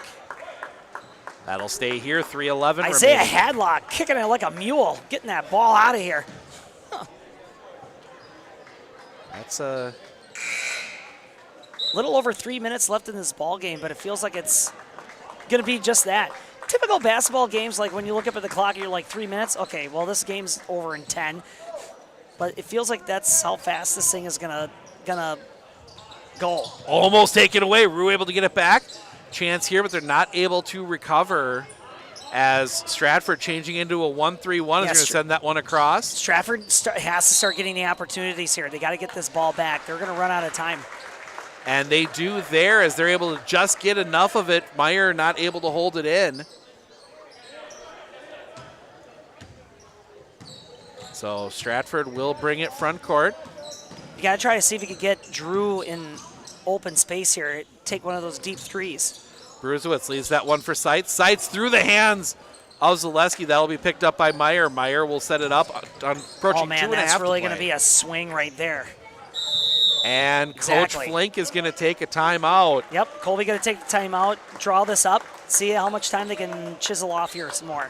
That'll stay here, 3:11 Isaiah remaining. Hadlock kicking it like a mule, getting that ball out of here. Huh. That's a little over 3 minutes left in this ball game, but it feels like it's going to be just that. Typical basketball games, like when you look up at the clock, you're like 3 minutes. Okay, well, this game's over in 10. But it feels like that's how fast this thing is gonna go. Almost taken away. Rue able to get it back. Chance here, but they're not able to recover. as Stratford changing into a 1-3-1 is going to send that one across. Stratford has to start getting the opportunities here. They got to get this ball back. They're going to run out of time. And they do there as they're able to just get enough of it. Meyer not able to hold it in. So Stratford will bring it front court. You got to try to see if you can get Drew in open space here. Take one of those deep threes. Bruzewitz leaves that one for Seitz. Seitz through the hands of Zaleski. That will be picked up by Meyer. Meyer will set it up on approaching 2.5 to play. Oh, man, that's really going to be a swing right there. And Coach Flink is going to take a timeout. Yep, Colby going to take the timeout, draw this up, see how much time they can chisel off here some more.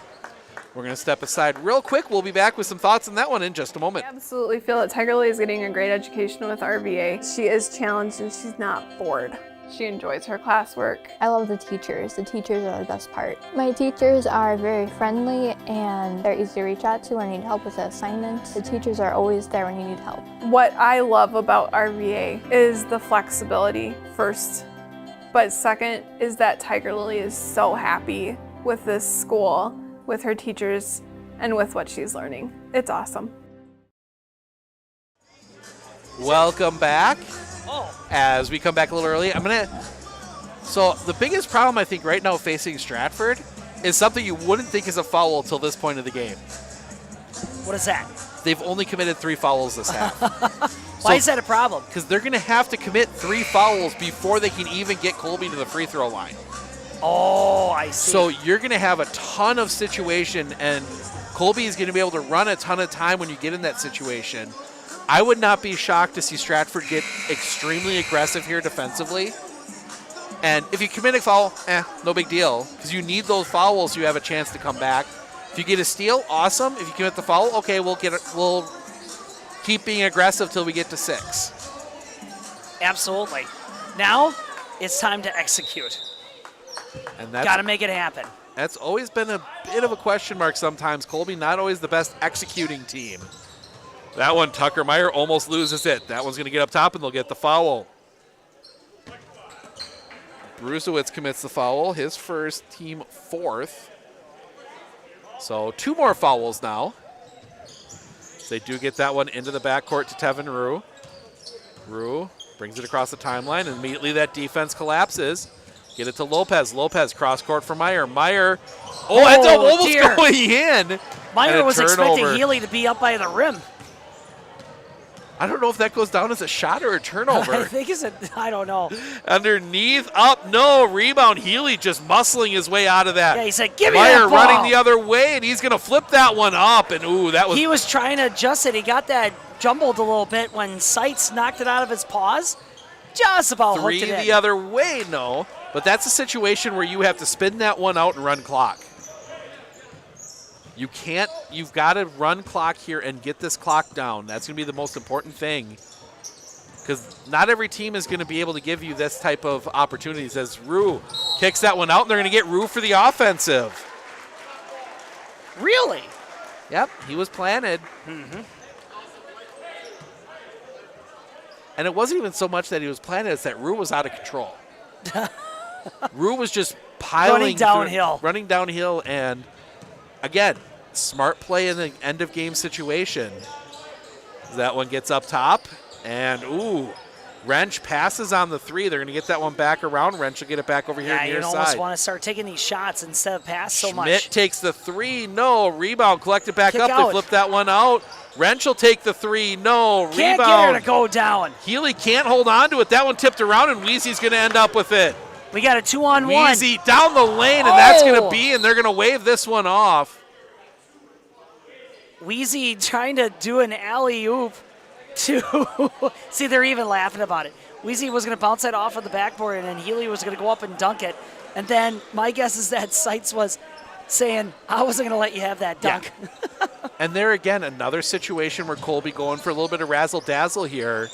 We're going to step aside real quick. We'll be back with some thoughts on that one in just a moment. I absolutely feel that Tiger Lily is getting a great education with RVA. She is challenged and she's not bored. She enjoys her classwork. I love the teachers. The teachers are the best part. My teachers are very friendly and they're easy to reach out to when I need help with an assignment. The teachers are always there when you need help. What I love about RVA is the flexibility first, but second is that Tiger Lily is so happy with this school, with her teachers, and with what she's learning. It's awesome. Welcome back. As we come back a little early, so the biggest problem I think right now facing Stratford is something you wouldn't think is a foul until this point of the game. What is that? They've only committed 3 fouls this half. Why is that a problem? Because they're going to have to commit 3 fouls before they can even get Colby to the free throw line. Oh, I see. So you're going to have a ton of situation, and Colby is going to be able to run a ton of time when you get in that situation. I would not be shocked to see Stratford get extremely aggressive here defensively. And if you commit a foul, no big deal, because you need those fouls so you have a chance to come back. If you get a steal, awesome. If you commit the foul, okay, we'll keep being aggressive till we get to 6. Absolutely. Now it's time to execute. And that's got to make it happen. That's always been a bit of a question mark sometimes. Colby not always the best executing team. That one, Tucker Meyer almost loses it. That one's going to get up top, and they'll get the foul. Bruzewitz commits the foul, his first, team 4th. So 2 more fouls now. They do get that one into the backcourt to Tevin Rue. Rue brings it across the timeline, and immediately that defense collapses. Get it to Lopez. Lopez cross-court for Meyer. Meyer, ends up almost going in. Meyer was expecting Healy to be up by the rim. I don't know if that goes down as a shot or a turnover. I think I don't know. Underneath, up, no, rebound. Healy just muscling his way out of that. Yeah, he said, give me that ball. Meyer running the other way, and he's going to flip that one up, and that was... He was trying to adjust it. He got that jumbled a little bit when Seitz knocked it out of his paws. Just about hooked it in. 3 the other way, no. But that's a situation where you have to spin that one out and run clock. You've got to run clock here and get this clock down. That's going to be the most important thing. Because not every team is going to be able to give you this type of opportunities. As Rue kicks that one out, and they're going to get Rue for the offensive. Really? Yep, he was planted. Mm-hmm. And it wasn't even so much that he was planted, it's that Rue was out of control. Rue was just running downhill, and again, smart play in the end of game situation. That one gets up top, and Wrench passes on the 3. They're going to get that one back around. Wrench will get it back over here near side. You almost want to start taking these shots instead of pass so much. Schmidt takes the 3. No. Rebound. Collected back up. They flip that one out. Wrench will take the 3. No. Rebound. Can't get her to go down. Healy can't hold on to it. That one tipped around, and Weezy's going to end up with it. We got a 2-on-1. Weezy down the lane, and that's going to be, and they're going to wave this one off. Weezy trying to do an alley-oop to see, they're even laughing about it. Weezy was going to bounce that off of the backboard, and then Healy was going to go up and dunk it. And then my guess is that Seitz was saying, I wasn't going to let you have that dunk. Yeah. And there again, another situation where Colby going for a little bit of razzle-dazzle here,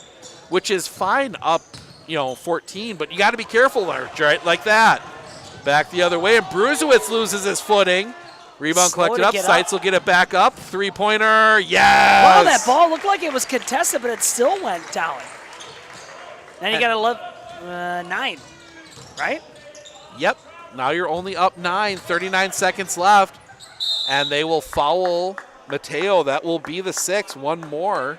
which is fine up 14, but you got to be careful right like that. Back the other way, and Bruzewitz loses his footing. Rebound collected up. Seitz will get it back up. 3-pointer. Yes. Wow, that ball looked like it was contested, but it still went down. Then you got to look 9, right? Yep. now you're only up 9, 39 seconds left, and they will foul Mateo. That will be the 6, one more.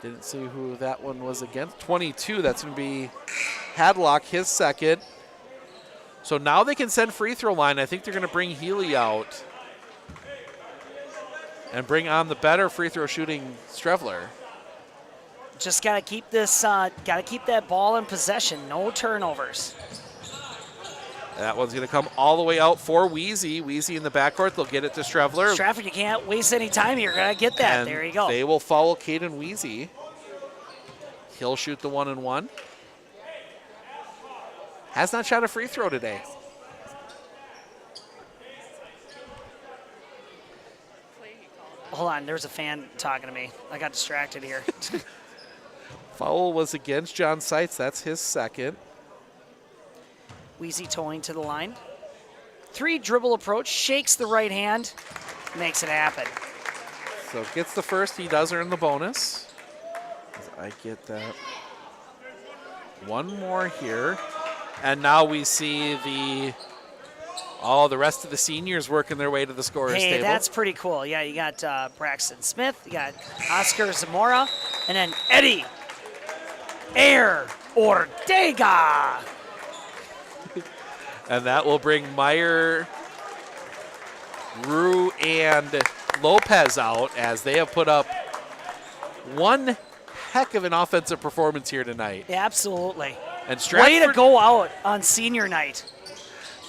Didn't see who that one was against. 22, that's going to be Hadlock, his second. So now they can send free throw line. I think they're going to bring Healy out and bring on the better free throw shooting Strevler. Just got to keep this, got to keep that ball in possession. No turnovers. That one's going to come all the way out for Wheezy. Wheezy in the backcourt. They'll get it to Strevler. Stratford, you can't waste any time here. Got to get that. And there you go. They will foul Caden Wheezy. He'll shoot the 1-and-1. Has not shot a free throw today. Hold on, there's a fan talking to me. I got distracted here. Foul was against John Seitz. That's his second. Wheezy towing to the line. 3 dribble approach, shakes the right hand, makes it happen. So gets the first. He does earn the bonus. I get that. One more here. And now we see the rest of the seniors working their way to the scorer's table. Hey, that's pretty cool. Yeah, you got Braxton Smith, you got Oscar Zamora, and then Eddie Air Ortega. And that will bring Meyer, Rue, and Lopez out as they have put up one heck of an offensive performance here tonight. Yeah, absolutely. And Stratford, way to go out on senior night.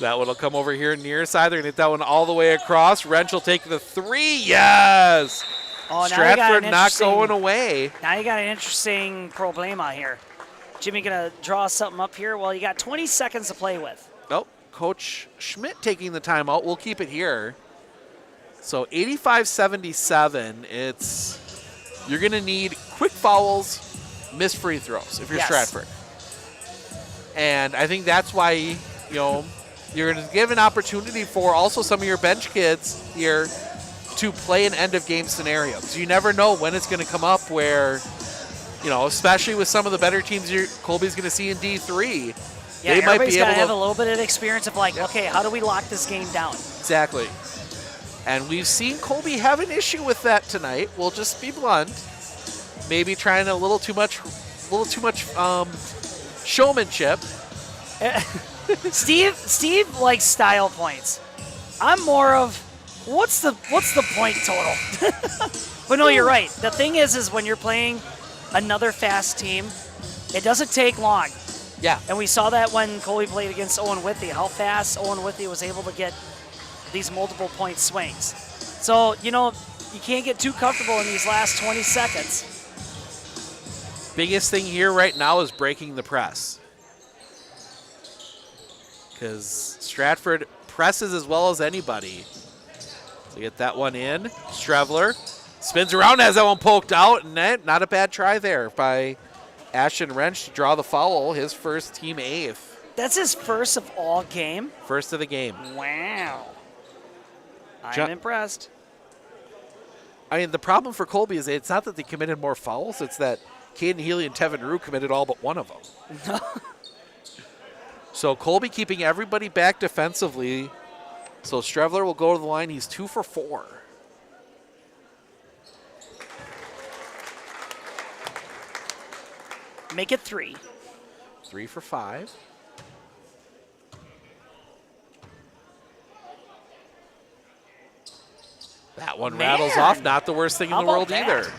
That one will come over here near side. They're going to hit that one all the way across. Wrench will take the 3. Yes! Oh, Stratford not going away. Now you got an interesting problema here. Jimmy going to draw something up here? Well, you got 20 seconds to play with. Nope. Coach Schmidt taking the timeout. We'll keep it here. So 85-77. You're going to need quick fouls, missed free throws if you're Stratford. And I think that's why, you're going to give an opportunity for also some of your bench kids here to play an end-of-game scenario. So you never know when it's going to come up where, especially with some of the better teams Colby's going to see in D3, yeah, they might be able to have a little bit of experience of okay, how do we lock this game down? Exactly. And we've seen Colby have an issue with that tonight. We'll just be blunt. Maybe trying a little too much showmanship. Steve likes style points. I'm more of what's the point total? But no, you're right. The thing is when you're playing another fast team, it doesn't take long. Yeah. And we saw that when Colby played against Owen Withey, how fast Owen Withey was able to get these multiple point swings. So, you can't get too comfortable in these last 20 seconds. Biggest thing here right now is breaking the press. Because Stratford presses as well as anybody. So get that one in. Strevler spins around, has that one poked out, and not a bad try there by Ashton Wrench to draw the foul, his first team 8th. That's his first of all game? First of the game. Wow. I'm impressed. I mean, the problem for Colby is it's not that they committed more fouls, it's that Caden Healy and Tevin Rue committed all but one of them. So Colby keeping everybody back defensively. So Strevler will go to the line. He's 2 for 4. Make it 3. 3 for 5. That one rattles off. Not the worst thing in the world either.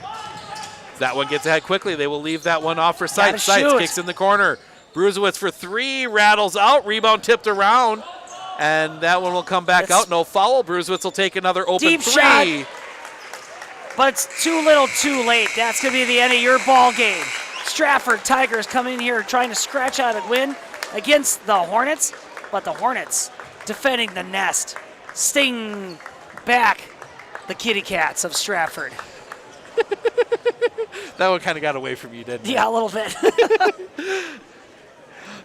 That one gets ahead quickly. They will leave that one off for Seitz. Seitz kicks in the corner. Bruzewitz for 3, rattles out. Rebound tipped around. And that one will come back out. No foul. Bruzewitz will take another open deep 3. Shot, but it's too little too late. That's going to be the end of your ball game. Stratford Tigers coming in here trying to scratch out a win against the Hornets. But the Hornets defending the nest. Sting back the kitty cats of Stratford. That one kind of got away from you, didn't it? Yeah, a little bit.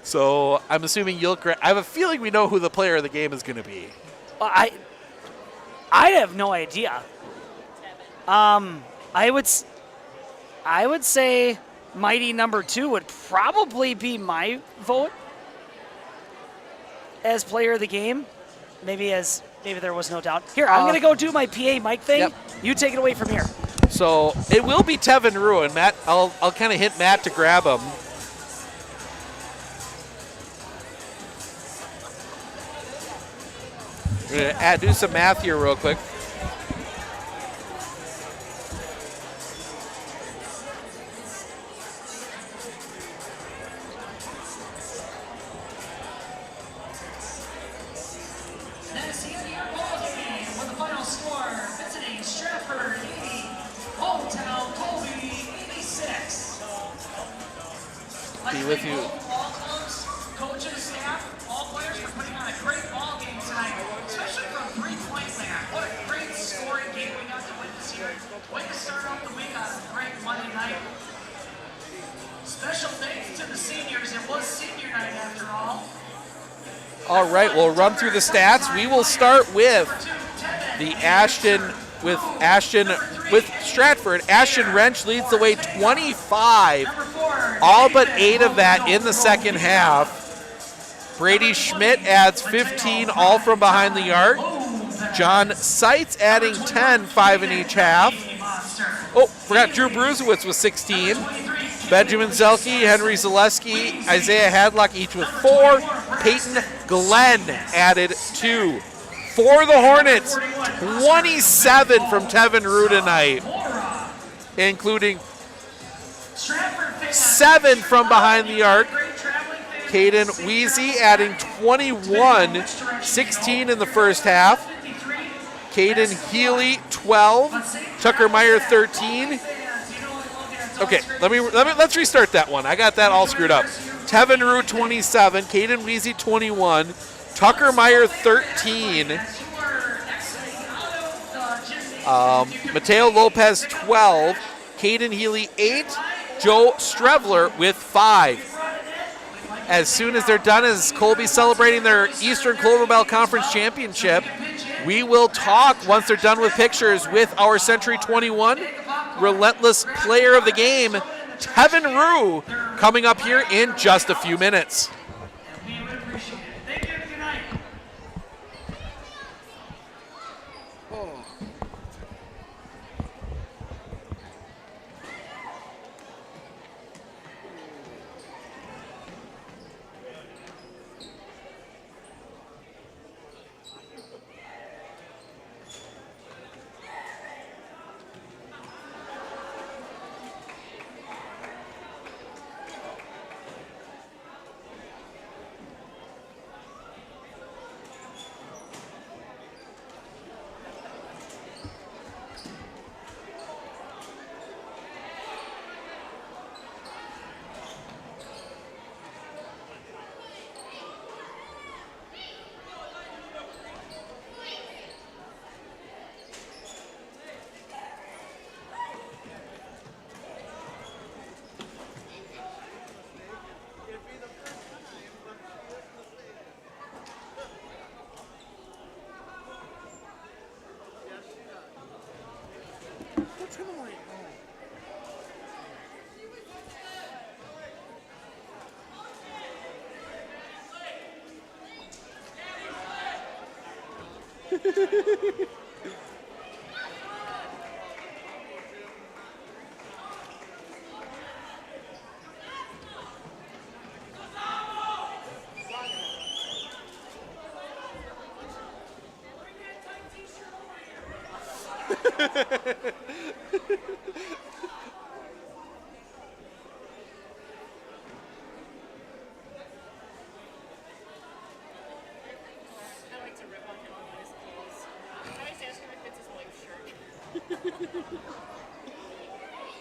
So I'm assuming I have a feeling we know who the player of the game is going to be. I have no idea. I would say Mighty number 2 would probably be my vote. as player of the game, maybe there was no doubt. Here, I'm going to go do my PA mic thing. Yep. You take it away from here. So it will be Tevin Rue, and Matt, I'll kind of hint Matt to grab him. We're going to do some math here real quick. That's the end of your ball game with the final score. Visiting Stratford 80, hometown Colby 86. Be with you. All clubs, coaches, staff, all players for putting on a great ball game tonight, especially from three-point land. What a great scoring game we got to witness here. Way to start off the week on a great Monday night. Special thanks to the seniors. It was senior night after all. All right, we'll run through the stats. We will start with with Stratford. Ashton Wrench leads the way 25, all but 8 of that in the second half. Brady Schmidt adds 15, all from behind the arc. John Seitz adding 10, 5 in each half. Oh, forgot Drew Bruzewitz with 16. Benjamin Zelke, Henry Zaleski, Isaiah Hadlock each with 4. Peyton Glenn added 2. For the Hornets, 27 from Tevin Rue tonight, including 7 from behind the arc. Caden Weezy adding 21, 16 in the first half. Caden Healy, 12. Tucker Meyer, 13. Okay, let's restart that one. I got that all screwed up. Tevin Rue, 27. Caden Weezy, 21. Tucker Meyer, 13. Mateo Lopez, 12. Caden Healy, 8. Joe Strevler with 5. As soon as they're done, as Colby celebrating their Eastern Clover Bell Conference Championship, we will talk, once they're done with pictures, with our Century 21 Relentless Player of the Game, Tevin Rue, coming up here in just a few minutes.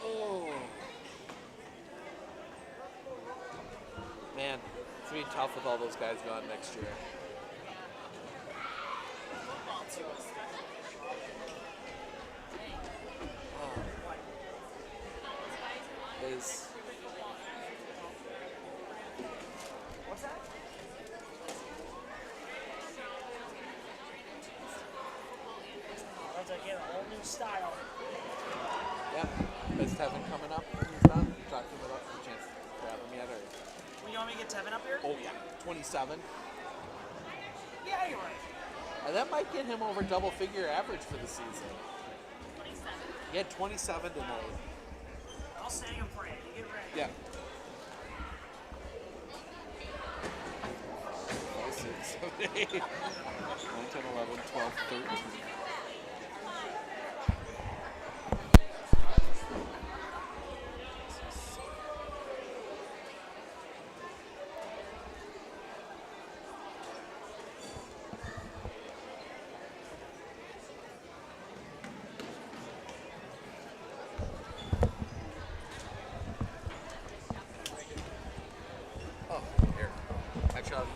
Oh. Man, it's going to be tough with all those guys gone next year. Is what's that? That's again a whole new style. Yeah. Is Tevin coming up when he's done? Talk to him about the chance to grab him yet, or? Well, you want me to get Tevin up here? Oh yeah, 27. And that might get him over double-figure average for the season. 27. He had 27 tonight. I'll say him for you. You get ready. Yeah. 5, 6, 7, 8, 9, 10, 11, 12, 13.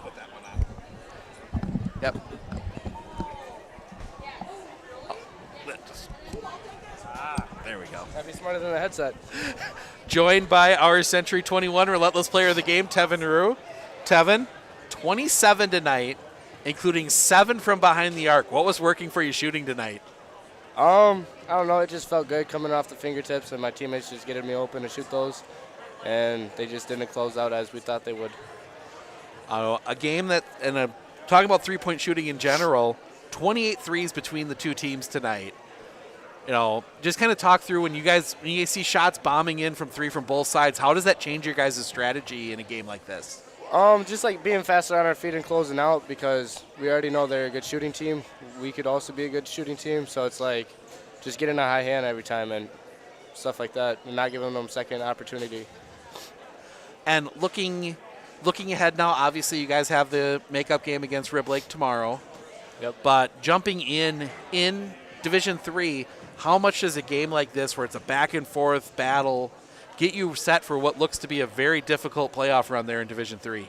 Put that one on. Yep. There we go. Gotta be smarter than the headset. Joined by our Century 21 Relentless Player of the Game, Tevin Rue. Tevin, 27 tonight, including 7 from behind the arc. What was working for you shooting tonight? I don't know. It just felt good coming off the fingertips, and my teammates just getting me open to shoot those, and they just didn't close out as we thought they would. A game that, and talking about three-point shooting in general, 28 threes between the two teams tonight. You know, just kind of talk through when you guys see shots bombing in from three from both sides, how does that change your guys' strategy in a game like this? Just like being faster on our feet and closing out, because we already know they're a good shooting team. We could also be a good shooting team, so it's like just getting a high hand every time and stuff like that, and not giving them second opportunity. And looking ahead now, obviously you guys have the makeup game against Rib Lake tomorrow. Yep. But jumping in Division III, how much does a game like this, where it's a back-and-forth battle, get you set for what looks to be a very difficult playoff run there in Division III?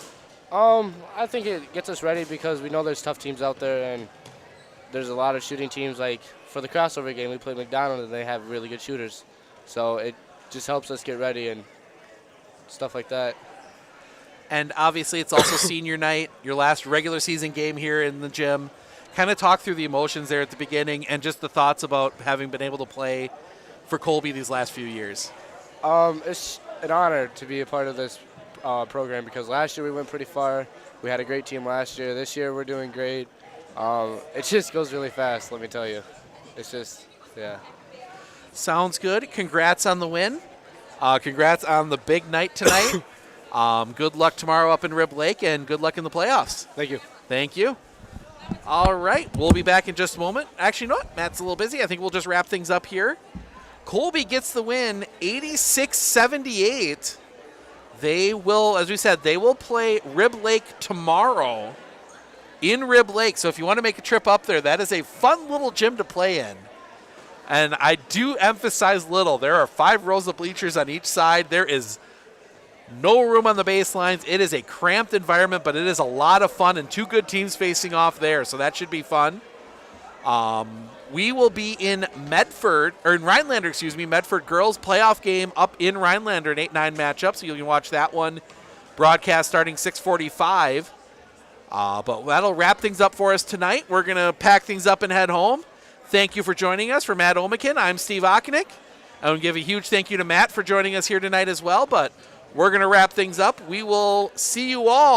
I think it gets us ready because we know there's tough teams out there, and there's a lot of shooting teams. Like for the crossover game, we played McDonald, and they have really good shooters. So it just helps us get ready and stuff like that. And obviously it's also senior night, your last regular season game here in the gym. Kind of talk through the emotions there at the beginning and just the thoughts about having been able to play for Colby these last few years. It's an honor to be a part of this program because last year we went pretty far. We had a great team last year. This year we're doing great. It just goes really fast, let me tell you. It's just, yeah. Sounds good. Congrats on the win. Congrats on the big night tonight. Good luck tomorrow up in Rib Lake, and good luck in the playoffs. Thank you. Thank you. All right, we'll be back in just a moment. Actually, you know what? Matt's a little busy. I think we'll just wrap things up here. Colby gets the win, 86-78. They will, as we said, they will play Rib Lake tomorrow in Rib Lake. So if you want to make a trip up there, that is a fun little gym to play in. And I do emphasize little. There are 5 rows of bleachers on each side. There is no room on the baselines. It is a cramped environment, but it is a lot of fun, and 2 good teams facing off there, so that should be fun. We will be in Rhinelander, Medford girls playoff game up in Rhinelander, an 8-9 matchup, so you can watch that one broadcast starting 6:45. But that'll wrap things up for us tonight. We're going to pack things up and head home. Thank you for joining us. For Matt Omikin, I'm Steve Ocknick. I want to give a huge thank you to Matt for joining us here tonight as well, but we're going to wrap things up. We will see you all